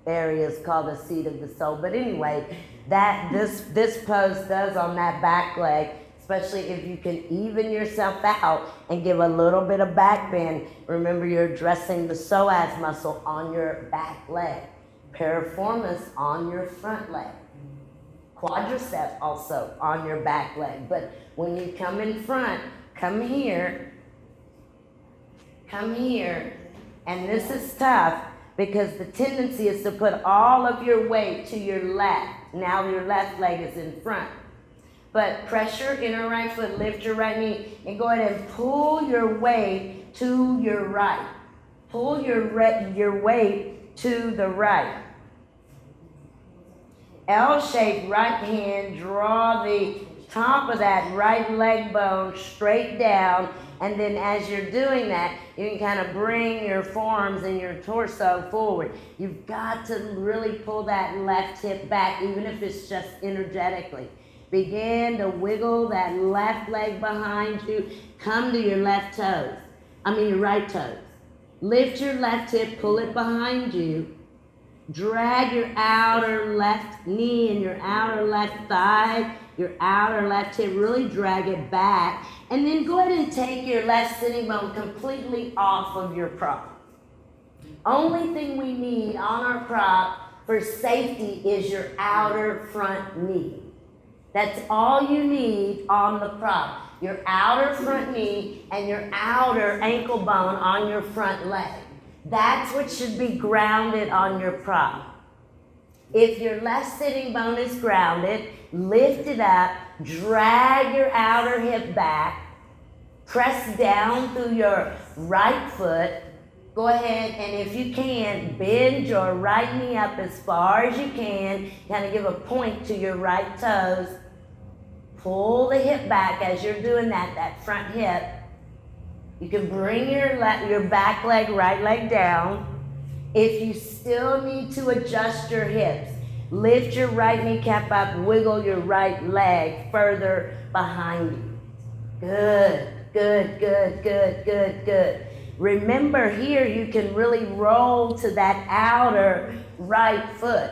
areas called the seat of the soul. But anyway, this pose does on that back leg, especially if you can even yourself out and give a little bit of back bend. Remember, you're addressing the psoas muscle on your back leg. Piriformis on your front leg. Quadricep also on your back leg. But when you come in front, come here, and this is tough because the tendency is to put all of your weight to your left. Now your left leg is in front. But press your inner right foot, lift your right knee, and go ahead and pull your weight to your right. Pull your weight to the right. L-shaped right hand, draw the top of that right leg bone straight down. And then as you're doing that, you can kind of bring your forearms and your torso forward. You've got to really pull that left hip back, even if it's just energetically. Begin to wiggle that left leg behind you. Come to your left toes. Your right toes. Lift your left hip, pull it behind you. Drag your outer left knee and your outer left thigh, your outer left hip, really drag it back. And then go ahead and take your left sitting bone completely off of your prop. Only thing we need on our prop for safety is your outer front knee. That's all you need on the prop. Your outer front knee and your outer ankle bone on your front leg. That's what should be grounded on your prop. If your left sitting bone is grounded, lift it up, drag your outer hip back, press down through your right foot. Go ahead and if you can, bend your right knee up as far as you can. Kind of give a point to your right toes. Pull the hip back as you're doing that front hip. You can bring your back leg, right leg down. If you still need to adjust your hips, lift your right kneecap up, wiggle your right leg further behind you. Good, good, good, good, good, good. Remember here, you can really roll to that outer right foot.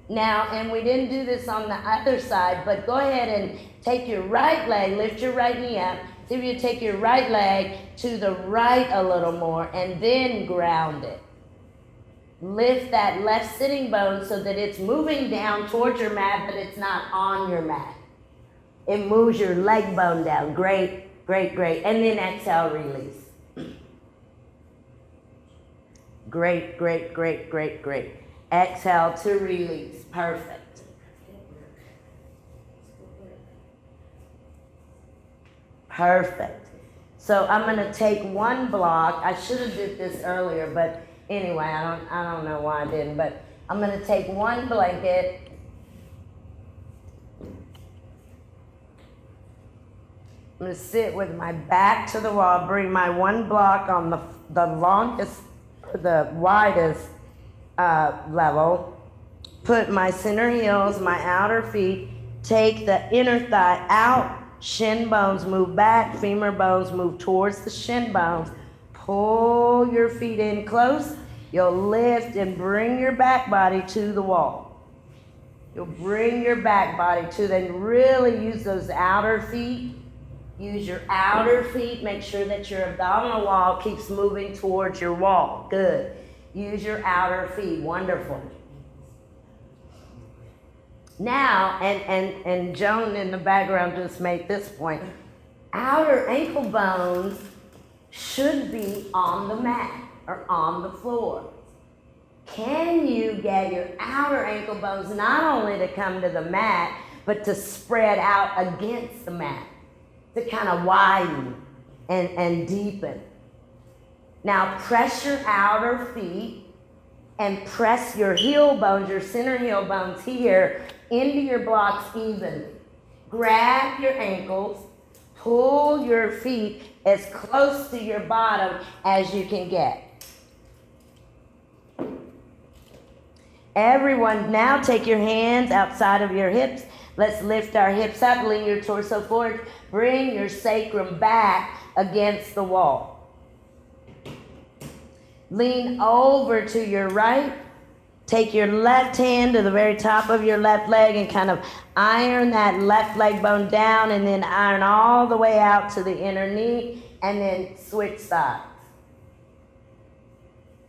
Now, and we didn't do this on the other side, but go ahead and take your right leg, lift your right knee up. See if you take your right leg to the right a little more and then ground it. Lift that left sitting bone so that it's moving down towards your mat, but it's not on your mat. It moves your leg bone down. Great, great, great. And then exhale, release. Great, great, great, great, great. Exhale to release. Perfect. Perfect. So I'm going to take one block. I should have did this earlier, but anyway, I don't know why I didn't, but I'm going to take one blanket. I'm going to sit with my back to the wall, bring my one block on the longest, the widest level, put my center heels, my outer feet, take the inner thigh out, shin bones move back, femur bones move towards the shin bones. Pull your feet in close. You'll lift and bring your back body to the wall. You'll bring your back body to them. Really use those outer feet. Use your outer feet. Make sure that your abdominal wall keeps moving towards your wall. Good. Use your outer feet. Wonderful. Now, and Joan in the background just made this point, outer ankle bones should be on the mat or on the floor. Can you get your outer ankle bones not only to come to the mat, but to spread out against the mat, to kind of widen and deepen? Now press your outer feet and press your heel bones, your center heel bones here, into your blocks evenly. Grab your ankles, pull your feet as close to your bottom as you can get. Everyone, now take your hands outside of your hips. Let's lift our hips up, lean your torso forward, bring your sacrum back against the wall. Lean over to your right. Take your left hand to the very top of your left leg and kind of iron that left leg bone down, and then iron all the way out to the inner knee, and then switch sides.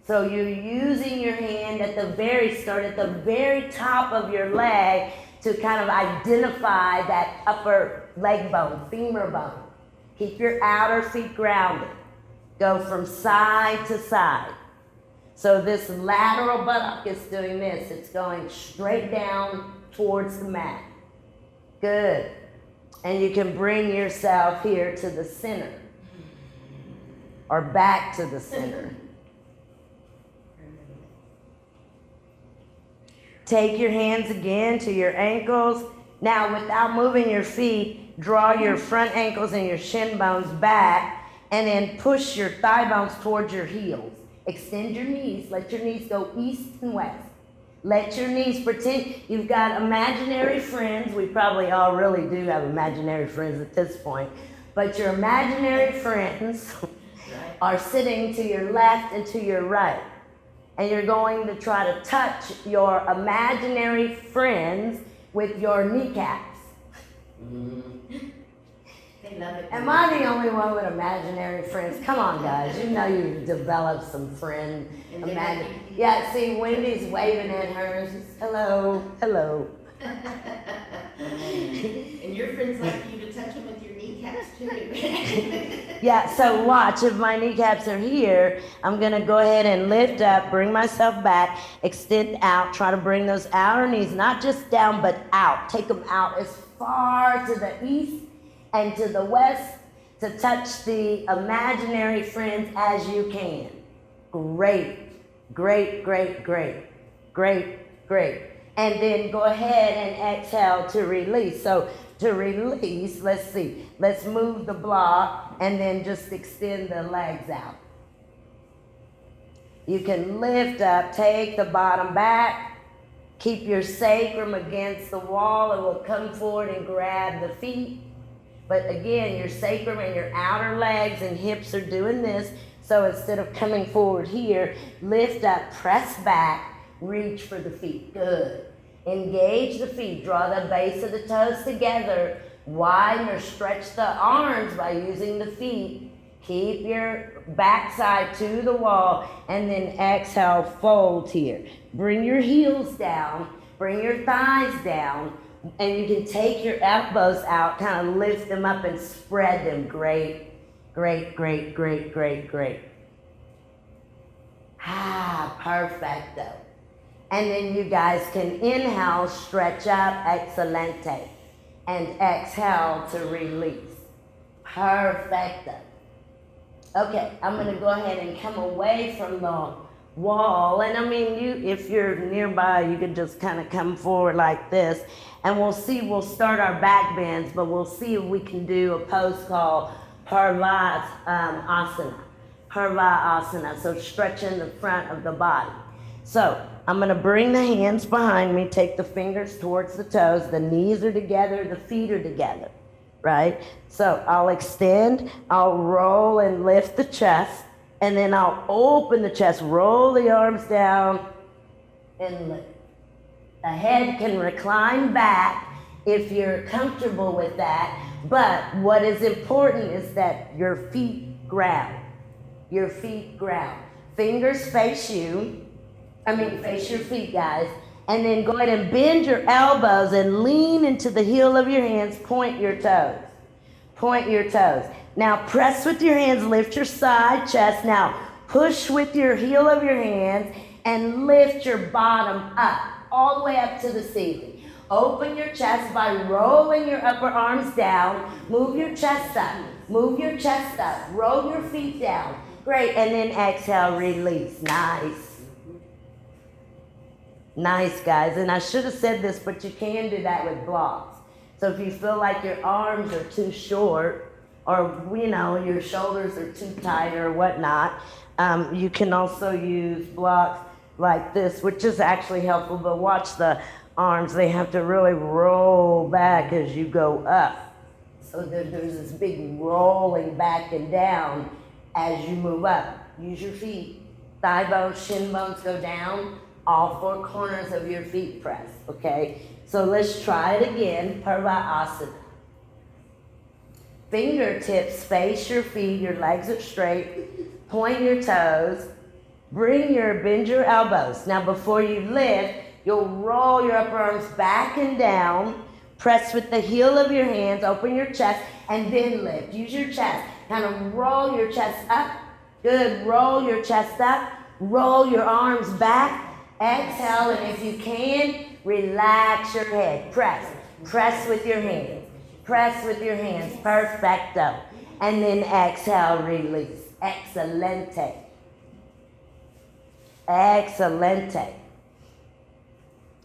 So you're using your hand at the very start, at the very top of your leg, to kind of identify that upper leg bone, femur bone. Keep your outer feet grounded. Go from side to side. So this lateral buttock is doing this. It's going straight down towards the mat. Good. And you can bring yourself here to the center or back to the center. Take your hands again to your ankles. Now, without moving your feet, draw your front ankles and your shin bones back, and then push your thigh bones towards your heels. Extend your knees. Let your knees go east and west. Let your knees pretend you've got imaginary friends. We probably all really do have imaginary friends at this point. But your imaginary friends are sitting to your left and to your right. And you're going to try to touch your imaginary friends with your kneecaps. They love it. Am I the only one with imaginary friends? Come on, guys. You know you've developed some friend. Yeah, see, Wendy's waving at hers. Hello, hello. And your friends like you to touch them with your kneecaps too. Yeah, so watch, if my kneecaps are here, I'm gonna go ahead and lift up, bring myself back, extend out, try to bring those outer knees, not just down, but out. Take them out as far to the east and to the west to touch the imaginary friends as you can. Great, great, great, great, great, great. And then go ahead and exhale to release. So to release, let's see. Let's move the block and then just extend the legs out. You can lift up, take the bottom back, keep your sacrum against the wall. It will come forward and grab the feet. But again, your sacrum and your outer legs and hips are doing this. So instead of coming forward here, lift up, press back, reach for the feet. Good. Engage the feet. Draw the base of the toes together. Widen or stretch the arms by using the feet. Keep your backside to the wall. And then exhale, fold here. Bring your heels down. Bring your thighs down. And you can take your elbows out, kind of lift them up and spread them. Great, great, great, great, great, great. Perfecto. And then you guys can inhale, stretch up, excelente. And exhale to release. Perfecto. Okay, I'm gonna go ahead and come away from the wall. And I mean, if you're nearby, you can just kind of come forward like this. And we'll start our back bends, but we'll see if we can do a pose called Parvasana. Parvasana, so stretching the front of the body. So I'm gonna bring the hands behind me, take the fingers towards the toes, the knees are together, the feet are together, right? So I'll extend, I'll roll and lift the chest, and then I'll open the chest, roll the arms down, and lift. The head can recline back if you're comfortable with that, but what is important is that your feet ground. Your feet ground. Fingers face you. Face your feet, guys. And then go ahead and bend your elbows and lean into the heel of your hands. Point your toes. Point your toes. Now press with your hands, lift your side chest. Now push with your heel of your hands and lift your bottom up, all the way up to the ceiling. Open your chest by rolling your upper arms down. Move your chest up. Move your chest up. Roll your feet down. Great. And then exhale, release. Nice. Nice, guys. And I should have said this, but you can do that with blocks. So if you feel like your arms are too short, or your shoulders are too tight or whatnot, you can also use blocks like this, which is actually helpful, but watch the arms. They have to really roll back as you go up. So there's this big rolling back and down as you move up. Use your feet. Thigh bones, shin bones go down. All four corners of your feet press, okay? So let's try it again, Parvasana. Fingertips face your feet, your legs are straight. Point your toes. Bend your elbows. Now before you lift, you'll roll your upper arms back and down. Press with the heel of your hands, open your chest, and then lift. Use your chest. Kind of roll your chest up. Good. Roll your chest up. Roll your arms back. Exhale, and if you can, relax your head. Press. Press with your hands. Press with your hands. Perfecto. And then exhale, release. Excelente. Excelente.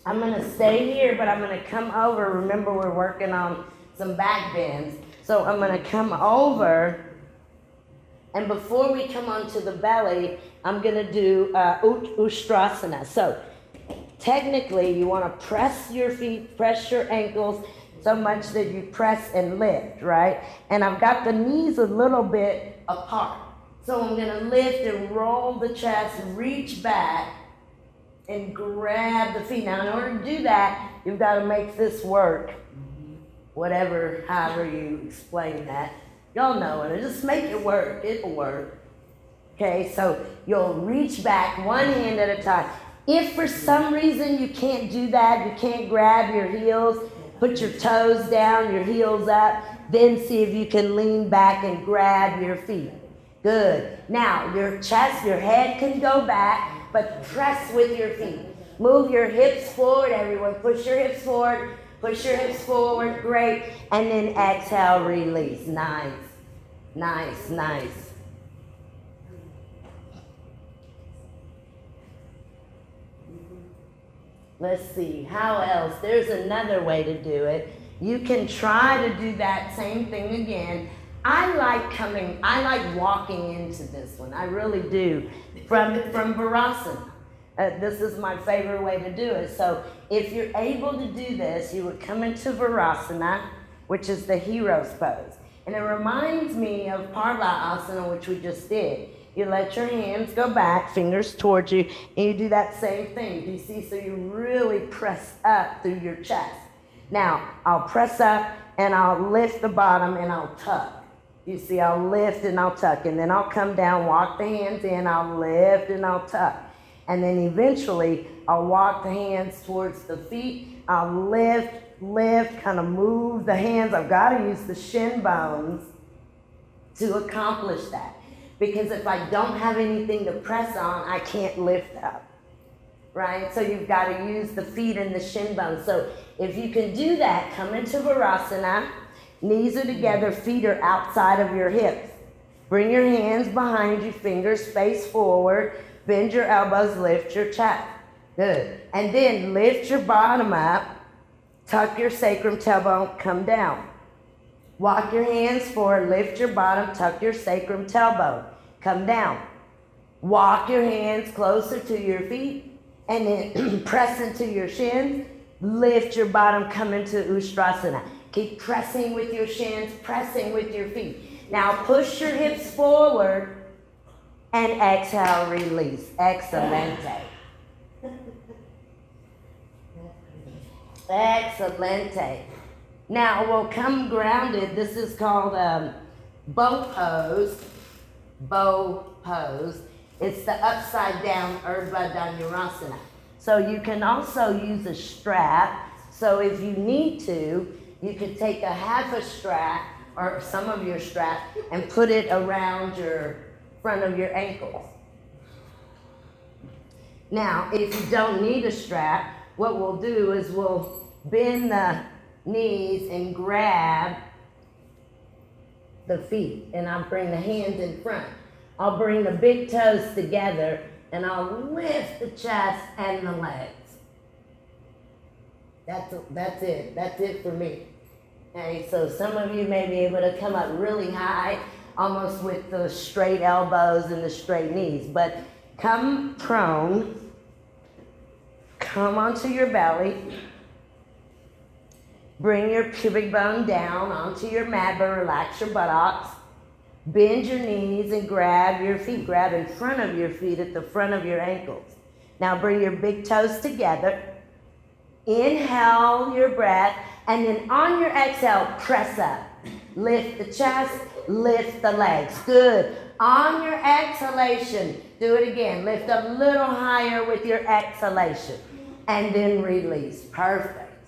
I'm gonna stay here, but I'm gonna come over. Remember, we're working on some back bends. So I'm gonna come over, and before we come onto the belly, I'm gonna do Ustrasana. So technically, you wanna press your feet, press your ankles so much that you press and lift, right? And I've got the knees a little bit apart. So I'm gonna lift and roll the chest, reach back, and grab the feet. Now, in order to do that, you've got to make this work. Whatever, however you explain that. Y'all know it. Just make it work. It'll work. Okay, so you'll reach back one hand at a time. If for some reason you can't do that, you can't grab your heels, put your toes down, your heels up, then see if you can lean back and grab your feet. Good. Now, your chest, your head can go back, but press with your feet. Move your hips forward, everyone. Push your hips forward. Push your hips forward. Great. And then exhale, release. Nice. Nice, nice. Let's see. How else? There's another way to do it. You can try to do that same thing again. I like walking into this one. I really do. From Virasana. This is my favorite way to do it. So if you're able to do this, you would come into Virasana, which is the hero's pose. And it reminds me of Parvaasana, which we just did. You let your hands go back, fingers towards you, and you do that same thing. Do you see? So you really press up through your chest. Now, I'll press up, and I'll lift the bottom, and I'll tuck. You see, I'll lift and I'll tuck, and then I'll come down, walk the hands in, I'll lift and I'll tuck. And then eventually, I'll walk the hands towards the feet, I'll lift, kind of move the hands. I've got to use the shin bones to accomplish that. Because if I don't have anything to press on, I can't lift up, right? So you've got to use the feet and the shin bones. So if you can do that, come into Virasana. Knees are together, feet are outside of your hips. Bring your hands behind you, fingers face forward, bend your elbows, lift your chest. Good. And then lift your bottom up, tuck your sacrum, tailbone, come down. Walk your hands forward, lift your bottom, tuck your sacrum, tailbone, come down. Walk your hands closer to your feet, and then press into your shins, lift your bottom, come into Ustrasana. Keep pressing with your shins, pressing with your feet. Now push your hips forward and exhale, release. Excelente. Excelente. Now we'll come grounded. This is called bow pose. Bow pose. It's the upside down Urdhva Dhanurasana. So you can also use a strap. So if you need to, you could take a half a strap or some of your strap and put it around your front of your ankles. Now, if you don't need a strap, what we'll do is we'll bend the knees and grab the feet, and I'll bring the hands in front. I'll bring the big toes together, and I'll lift the chest and the legs. That's it. That's it for me. Okay, so some of you may be able to come up really high, almost with the straight elbows and the straight knees. But come prone, come onto your belly, bring your pubic bone down onto your mat, but relax your buttocks. Bend your knees and grab your feet. Grab in front of your feet at the front of your ankles. Now bring your big toes together. Inhale your breath, and then on your exhale, press up. Lift the chest, lift the legs. Good. On your exhalation, do it again. Lift a little higher with your exhalation, and then release. Perfect.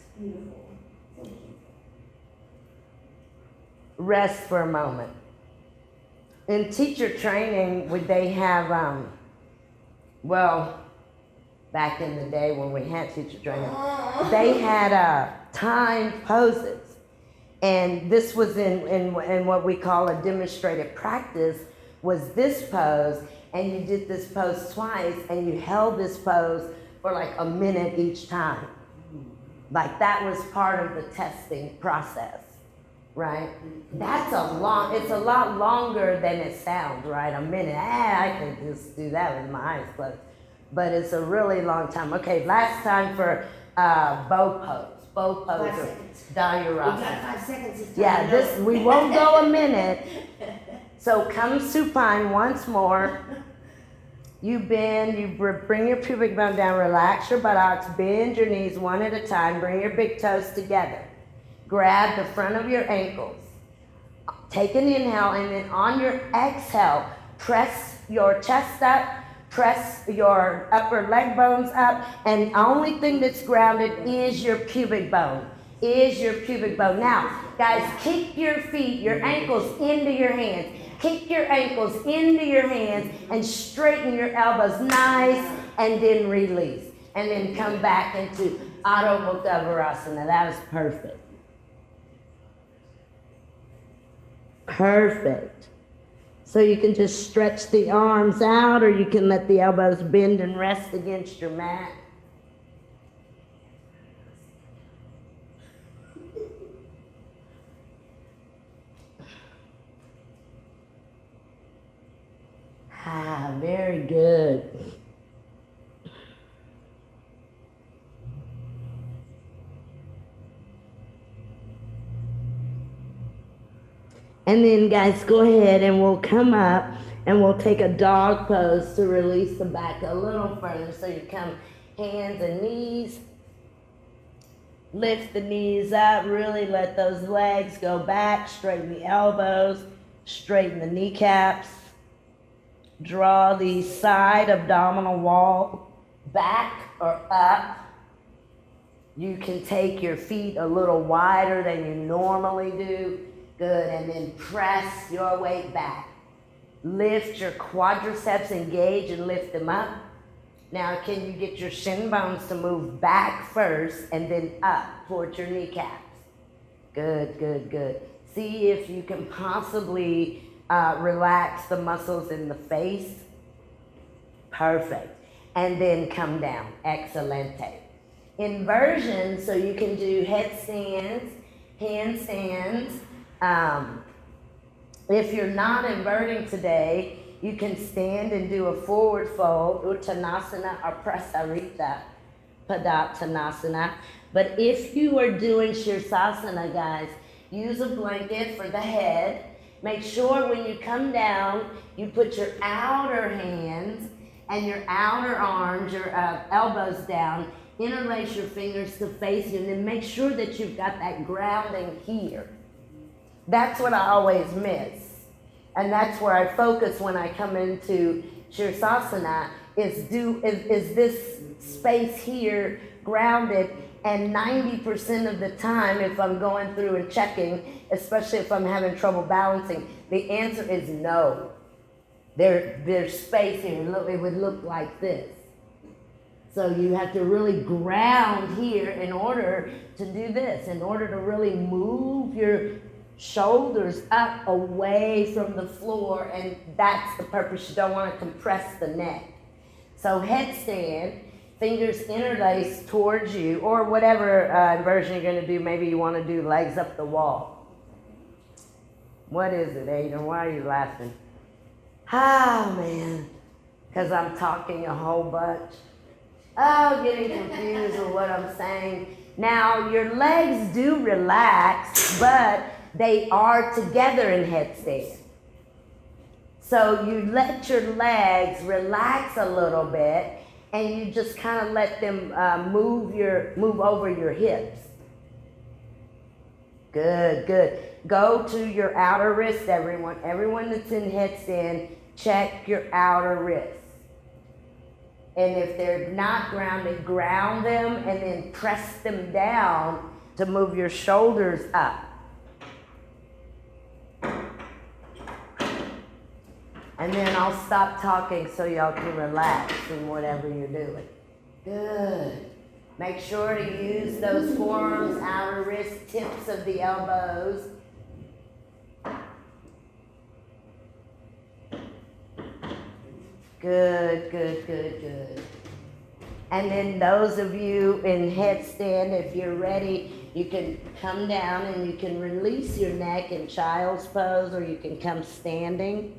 Rest for a moment. In teacher training, would they have, back in the day when we had teacher training, they had timed poses. And this was in what we call a demonstrative practice, was this pose, and you did this pose twice, and you held this pose for like a minute each time. Like that was part of the testing process, right? It's a lot longer than it sounds, right? A minute, I can just do that with my eyes closed. But it's a really long time. Okay, last time for bow pose. Bow pose 5 or seconds. Dayurasana. We got 5 seconds this time. Yeah, we won't go a minute. So come supine once more. You bend, you bring your pubic bone down, relax your buttocks, bend your knees one at a time, bring your big toes together. Grab the front of your ankles. Take an inhale, and then on your exhale, press your chest up, press your upper leg bones up, and the only thing that's grounded is your pubic bone. Now, guys, kick your feet, your ankles into your hands. Kick your ankles into your hands and straighten your elbows nice, and then release. And then come back into Adho Mukha Virasana. That was perfect. Perfect. So you can just stretch the arms out, or you can let the elbows bend and rest against your mat. Very good. And then guys, go ahead and we'll come up and we'll take a dog pose to release the back a little further. So you come hands and knees. Lift the knees up, really let those legs go back, straighten the elbows, straighten the kneecaps. Draw the side abdominal wall back or up. You can take your feet a little wider than you normally do. Good, and then press your weight back. Lift your quadriceps, engage and lift them up. Now can you get your shin bones to move back first and then up towards your kneecaps? Good, good, good. See if you can possibly relax the muscles in the face. Perfect. And then come down. Excelente. Inversion, so you can do headstands, handstands. If you're not inverting today, you can stand and do a forward fold, Uttanasana or Prasarita Padottanasana. But if you are doing Sirsasana, guys, use a blanket for the head. Make sure when you come down, you put your outer hands and your outer arms, your elbows down, interlace your fingers to face you, and then make sure that you've got that grounding here. That's what I always miss. And that's where I focus when I come into Sirsasana, is this space here grounded? And 90% of the time, if I'm going through and checking, especially if I'm having trouble balancing, the answer is no. There's space here. It would look like this. So you have to really ground here in order to do this, in order to really move your shoulders up away from the floor, and that's the purpose. You don't want to compress the neck. So headstand, fingers interlaced towards you, or whatever inversion you're going to do. Maybe you want to do legs up the wall. What is it, Aiden? Why are you laughing? Oh, man. Because I'm talking a whole bunch. Oh, getting confused with what I'm saying. Now, your legs do relax, but they are together in headstand. So you let your legs relax a little bit, and you just kind of let them move over your hips. Good, good. Go to your outer wrist, everyone. Everyone that's in headstand, check your outer wrists. And if they're not grounded, ground them and then press them down to move your shoulders up. And then I'll stop talking so y'all can relax in whatever you're doing. Good. Make sure to use those forearms, outer wrist, tips of the elbows. Good, good, good, good. And then those of you in headstand, if you're ready, you can come down and you can release your neck in child's pose, or you can come standing.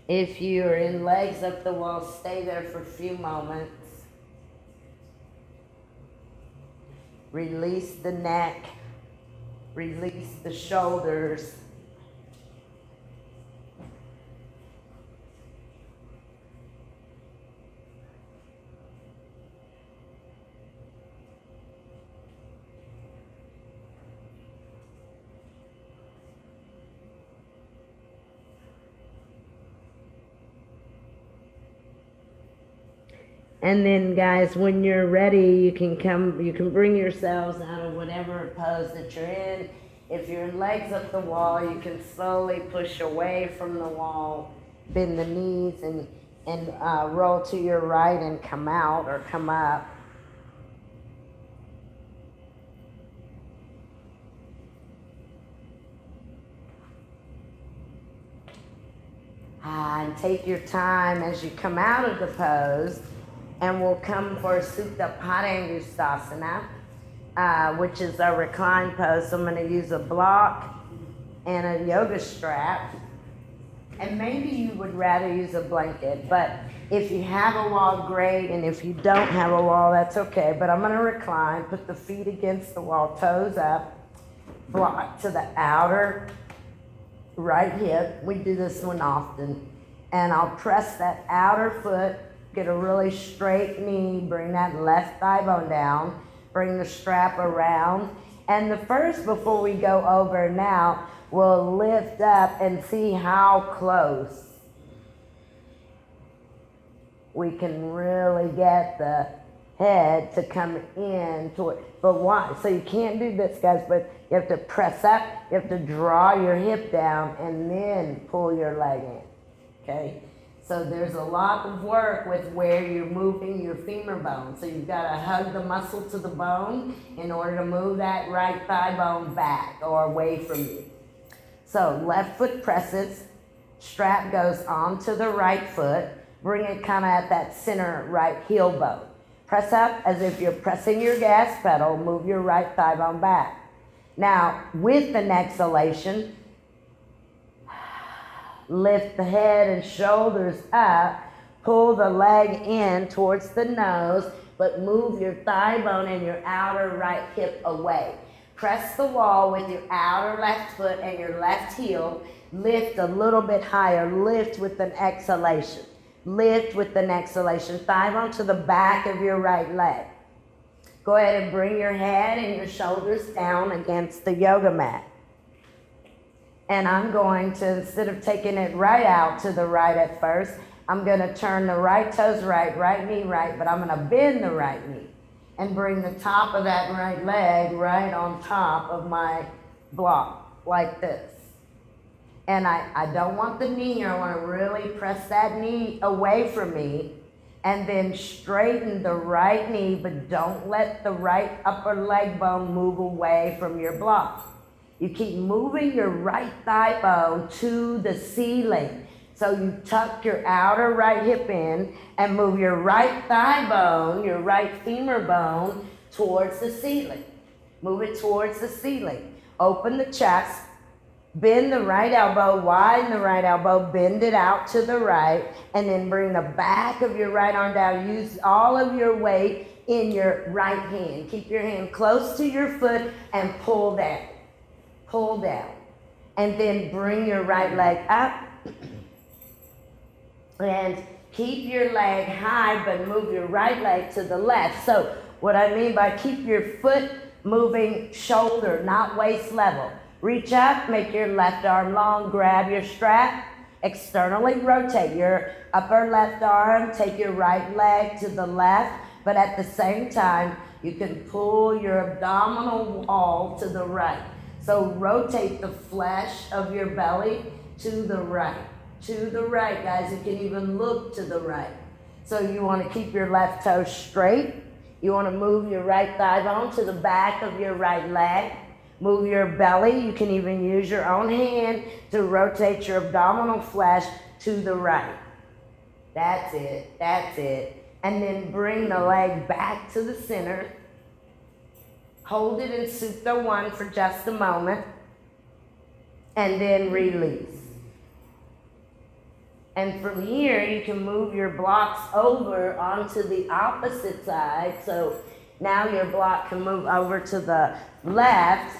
If you're in legs up the wall, stay there for a few moments. Release the neck. Release the shoulders. And then guys, when you're ready, you can bring yourselves out of whatever pose that you're in. If your legs up the wall, you can slowly push away from the wall, bend the knees and roll to your right and come out or come up. And take your time as you come out of the pose. And we'll come for Supta Padangusthasana, which is a recline pose. So I'm going to use a block and a yoga strap. And maybe you would rather use a blanket, but if you have a wall, great. And if you don't have a wall, that's okay. But I'm going to recline, put the feet against the wall, toes up, block to the outer right hip. We do this one often. And I'll press that outer foot. Get a really straight knee, bring that left thigh bone down, bring the strap around. And before we go over now, we'll lift up and see how close we can really get the head to come in toward, but why? So you can't do this, guys, but you have to press up, you have to draw your hip down and then pull your leg in, okay? So there's a lot of work with where you're moving your femur bone. So you've got to hug the muscle to the bone in order to move that right thigh bone back or away from you. So left foot presses, strap goes onto the right foot, bring it kind of at that center right heel bone. Press up as if you're pressing your gas pedal, move your right thigh bone back. Now with an exhalation, lift the head and shoulders up, pull the leg in towards the nose, but move your thigh bone and your outer right hip away. Press the wall with your outer left foot and your left heel. Lift a little bit higher. Lift with an exhalation. Lift with an exhalation. Thigh bone to the back of your right leg. Go ahead and bring your head and your shoulders down against the yoga mat. And I'm going to, instead of taking it right out to the right at first, I'm going to turn the right toes right, right knee right, but I'm going to bend the right knee and bring the top of that right leg right on top of my block, like this. And I don't want the knee here. I want to really press that knee away from me and then straighten the right knee, but don't let the right upper leg bone move away from your block. You keep moving your right thigh bone to the ceiling. So you tuck your outer right hip in and move your right thigh bone, your right femur bone, towards the ceiling. Move it towards the ceiling. Open the chest, bend the right elbow, widen the right elbow, bend it out to the right, and then bring the back of your right arm down. Use all of your weight in your right hand. Keep your hand close to your foot and pull down. Pull down. And then bring your right leg up. And keep your leg high, but move your right leg to the left. So what I mean by keep your foot moving shoulder, not waist level. Reach up, make your left arm long, grab your strap, externally rotate your upper left arm, take your right leg to the left, but at the same time, you can pull your abdominal wall to the right. So rotate the flesh of your belly to the right. To the right, guys. You can even look to the right. So you want to keep your left toe straight. You want to move your right thigh bone to the back of your right leg. Move your belly. You can even use your own hand to rotate your abdominal flesh to the right. That's it. That's it. And then bring the leg back to the center. Hold it in Supta 1 for just a moment. And then release. And from here, you can move your blocks over onto the opposite side. So now your block can move over to the left.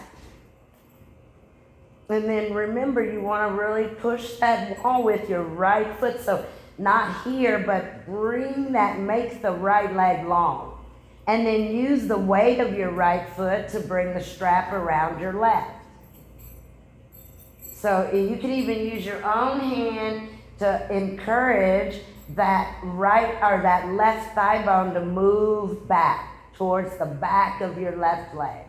And then remember, you want to really push that wall with your right foot. So not here, but bring that, makes the right leg long. And then use the weight of your right foot to bring the strap around your left. So you can even use your own hand to encourage that right or that left thigh bone to move back towards the back of your left leg.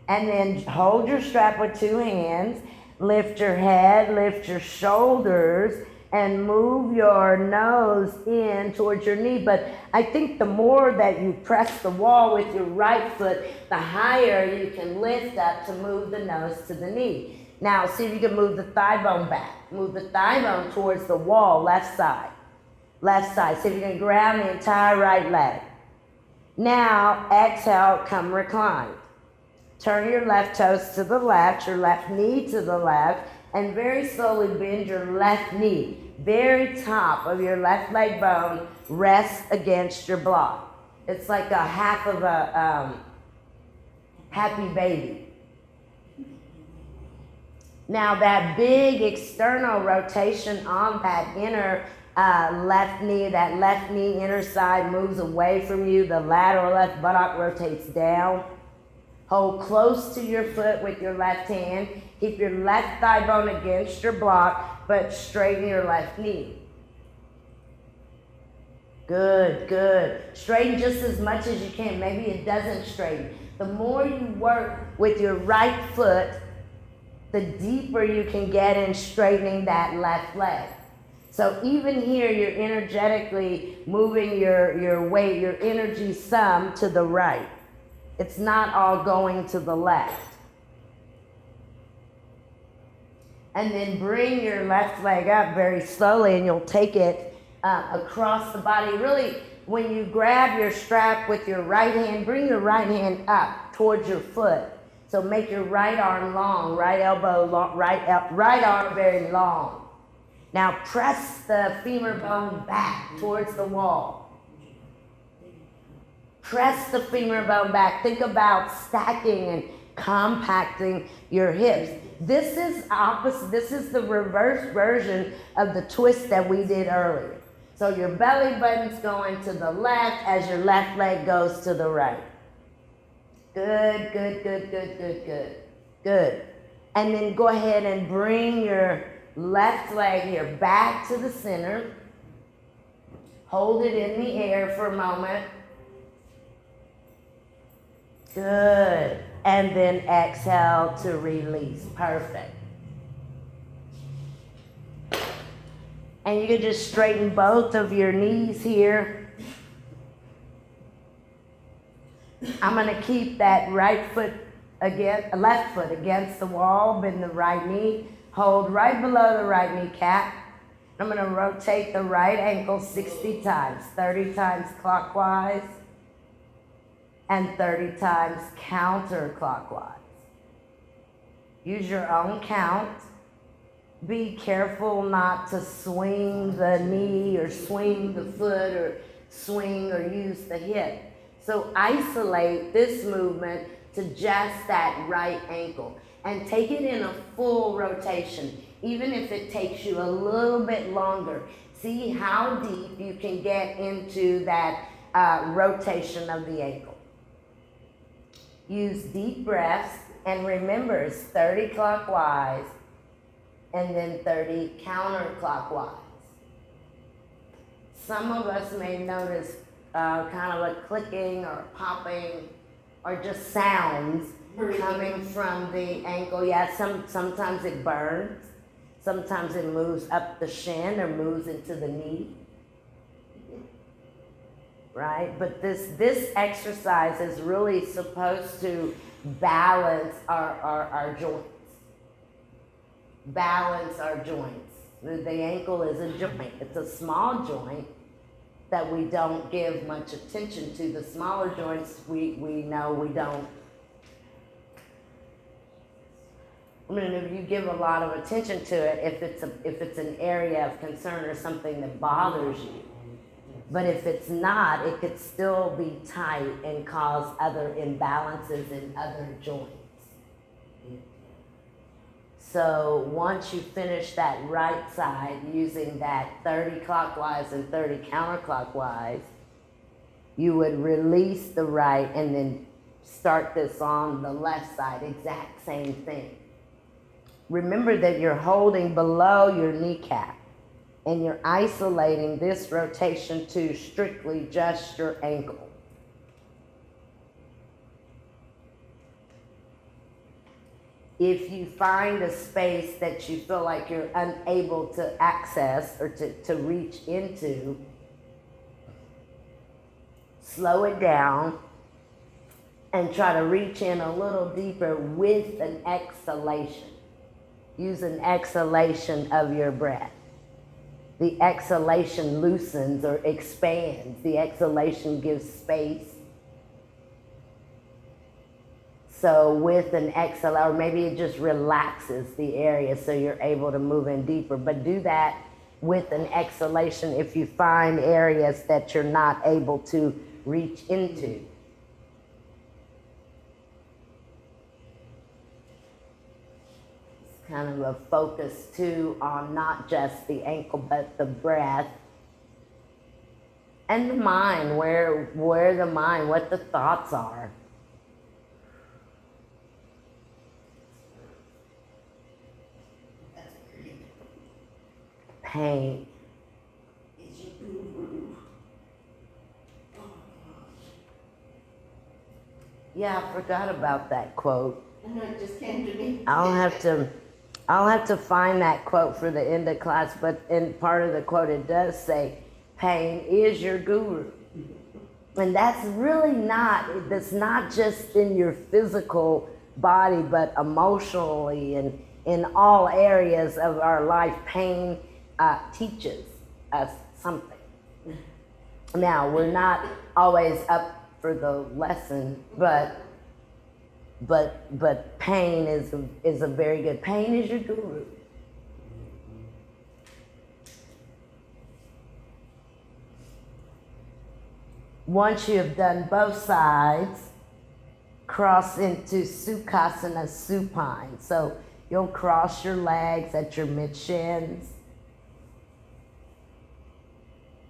And then hold your strap with 2 hands, lift your head, lift your shoulders, and move your nose in towards your knee. But I think the more that you press the wall with your right foot, the higher you can lift up to move the nose to the knee. Now, see if you can move the thigh bone back. Move the thigh bone towards the wall, left side. Left side. See if you can ground the entire right leg. Now, exhale, come reclined. Turn your left toes to the left, your left knee to the left, and very slowly bend your left knee. Very top of your left leg bone rests against your block. It's like a half of a happy baby. Now that big external rotation on that inner left knee, that left knee inner side moves away from you. The lateral left buttock rotates down. Hold close to your foot with your left hand. Keep your left thigh bone against your block, but straighten your left knee. Good, good. Straighten just as much as you can. Maybe it doesn't straighten. The more you work with your right foot, the deeper you can get in straightening that left leg. So even here, you're energetically moving your weight, your energy some to the right. It's not all going to the left. And then bring your left leg up very slowly, and you'll take it across the body. Really, when you grab your strap with your right hand, bring your right hand up towards your foot. So make your right arm long, right elbow long, right arm very long. Now press the femur bone back towards the wall. Press the femur bone back. Think about stacking and compacting your hips. This is opposite. This is the reverse version of the twist that we did earlier. So your belly button's going to the left as your left leg goes to the right. Good, good, good, good, good, good, good. And then go ahead and bring your left leg here back to the center. Hold it in the air for a moment. Good. And then exhale to release. Perfect. And you can just straighten both of your knees here. I'm going to keep that left foot against the wall, bend the right knee, hold right below the right kneecap. I'm going to rotate the right ankle 60 times, 30 times clockwise and 30 times counterclockwise. Use your own count. Be careful not to swing the knee or swing the foot or swing or use the hip. So isolate this movement to just that right ankle and take it in a full rotation, even if it takes you a little bit longer. See how deep you can get into that rotation of the ankle. Use deep breaths, and remember it's 30 clockwise and then 30 counterclockwise. Some of us may notice kind of a clicking or popping or just sounds coming from the ankle. Yeah, sometimes it burns. Sometimes it moves up the shin or moves into the knee. Right? But this exercise is really supposed to balance our joints. Balance our joints. The ankle is a joint. It's a small joint that we don't give much attention to. The smaller joints, we know we don't. I mean, if you give a lot of attention to it, if it's an area of concern or something that bothers you. But if it's not, it could still be tight and cause other imbalances in other joints. So once you finish that right side using that 30 clockwise and 30 counterclockwise, you would release the right and then start this on the left side, exact same thing. Remember that you're holding below your kneecap and you're isolating this rotation to strictly just your ankle. If you find a space that you feel like you're unable to access or to reach into, slow it down and try to reach in a little deeper with an exhalation. Use an exhalation of your breath. The exhalation loosens or expands. The exhalation gives space. So with an exhale, or maybe it just relaxes the area so you're able to move in deeper. But do that with an exhalation if you find areas that you're not able to reach into. It's kind of a focus too on not just the ankle, but the breath and the mind, where the mind, what the thoughts are. Pain. Yeah, I forgot about that quote. I know, it just came to me. I'll have to find that quote for the end of class, but in part of the quote it does say, pain is your guru. And that's not just in your physical body, but emotionally and in all areas of our life. Pain teaches us something. Now, we're not always up for the lesson, but pain is a very good. Pain is your guru. Once you have done both sides, cross into Sukasana supine. So you'll cross your legs at your mid-shins.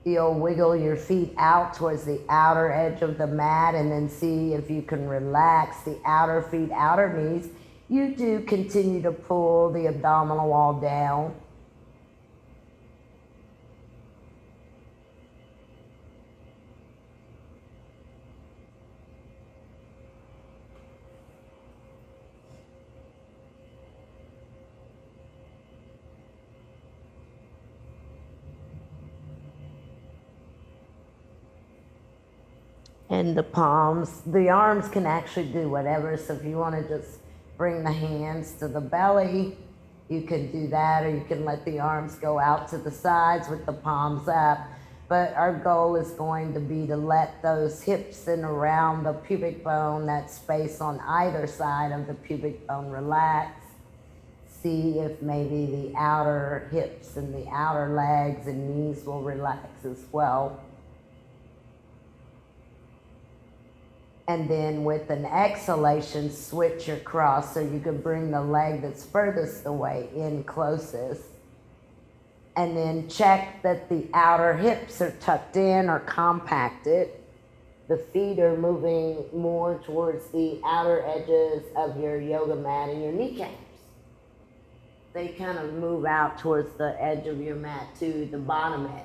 You'll wiggle your feet out towards the outer edge of the mat and then see if you can relax the outer feet, outer knees. You do continue to pull the abdominal wall down. And the palms, the arms can actually do whatever. So if you want to just bring the hands to the belly, you can do that, or you can let the arms go out to the sides with the palms up. But our goal is going to be to let those hips and around the pubic bone, that space on either side of the pubic bone, relax. See if maybe the outer hips and the outer legs and knees will relax as well. And then with an exhalation, switch your cross so you can bring the leg that's furthest away in closest. And then check that the outer hips are tucked in or compacted. The feet are moving more towards the outer edges of your yoga mat and your kneecaps. They kind of move out towards the edge of your mat to the bottom edge.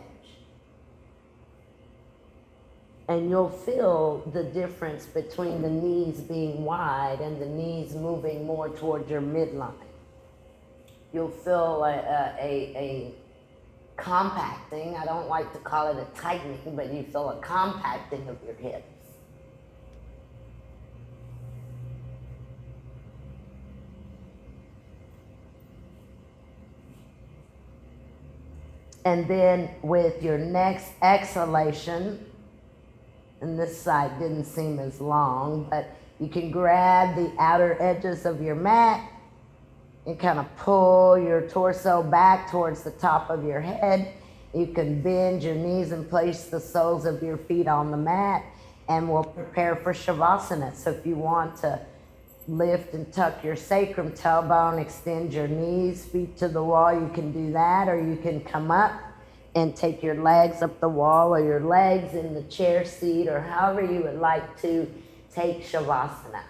And you'll feel the difference between the knees being wide and the knees moving more towards your midline. You'll feel a compacting. I don't like to call it a tightening, but you feel a compacting of your hips. And then with your next exhalation, and this side didn't seem as long, but you can grab the outer edges of your mat and kind of pull your torso back towards the top of your head. You can bend your knees and place the soles of your feet on the mat, and we'll prepare for Savasana. So if you want to lift and tuck your sacrum, tailbone, extend your knees, feet to the wall, you can do that, or you can come up and take your legs up the wall, or your legs in the chair seat, or however you would like to take Savasana.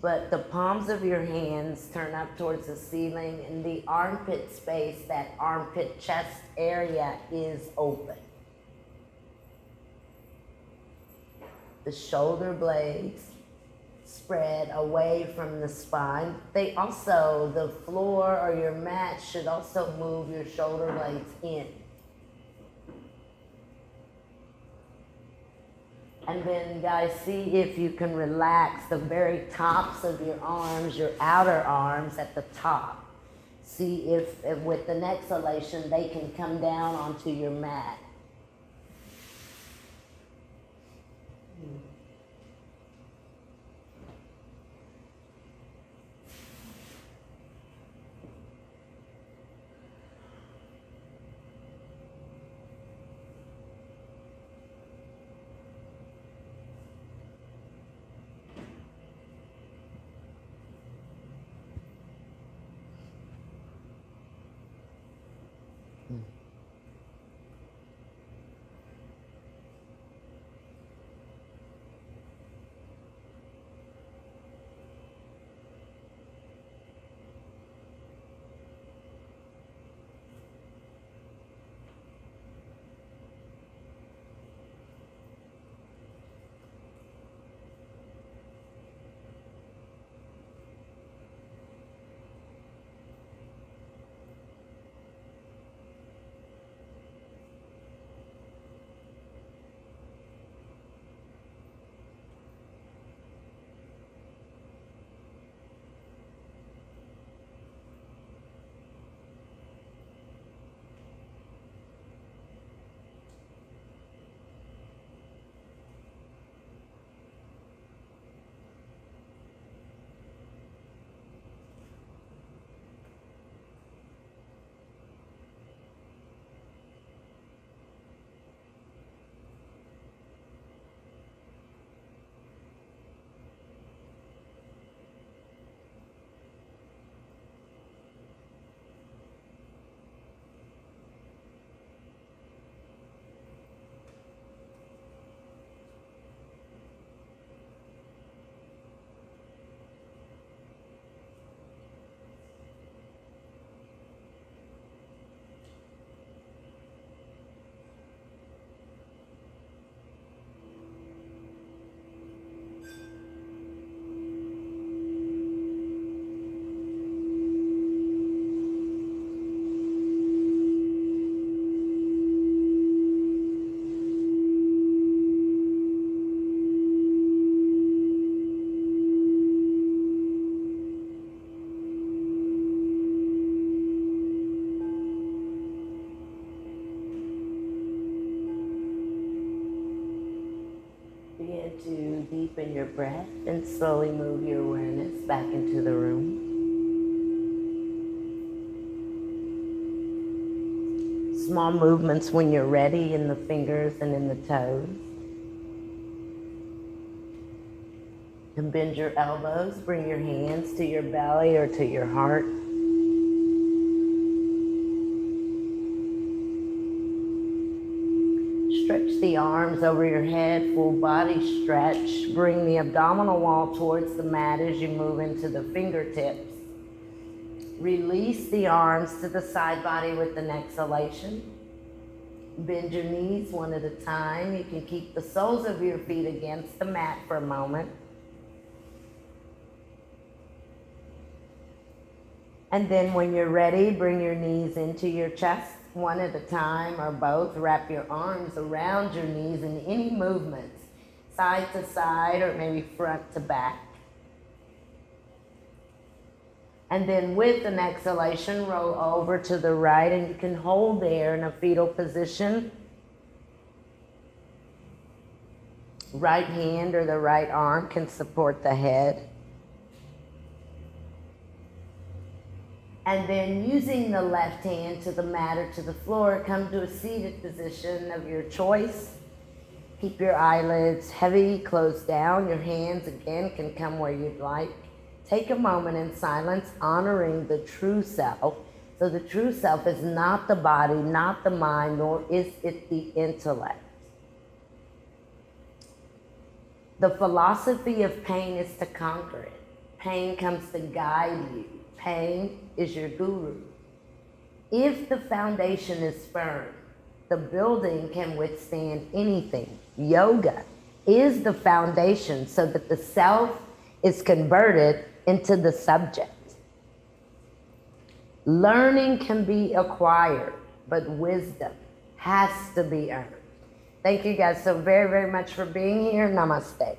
But the palms of your hands turn up towards the ceiling, and the armpit space, that armpit chest area, is open. The shoulder blades spread away from the spine. They also, the floor or your mat should also move your shoulder blades in. And then guys, see if you can relax the very tops of your arms, your outer arms at the top. See if with the exhalation they can come down onto your mat. To deepen your breath and slowly move your awareness back into the room. Small movements when you're ready in the fingers and in the toes. And bend your elbows, bring your hands to your belly or to your heart. Stretch the arms over your head, full body stretch. Bring the abdominal wall towards the mat as you move into the fingertips. Release the arms to the side body with an exhalation. Bend your knees one at a time. You can keep the soles of your feet against the mat for a moment. And then when you're ready, bring your knees into your chest. One at a time or both. Wrap your arms around your knees in any movements. side to side or maybe front to back. And then with an exhalation, roll over to the right, and you can hold there in a fetal position. Right hand or the right arm can support the head. And then using the left hand to the mat or to the floor, come to a seated position of your choice. Keep your eyelids heavy, closed down. Your hands again can come where you'd like. Take a moment in silence, honoring the true self. So the true self is not the body, not the mind, nor is it the intellect. The philosophy of pain is to conquer it. Pain comes to guide you. Pain is your guru. If the foundation is firm, the building can withstand anything. Yoga is the foundation so that the self is converted into the subject. Learning can be acquired, but wisdom has to be earned. Thank you guys so very, very much for being here. Namaste.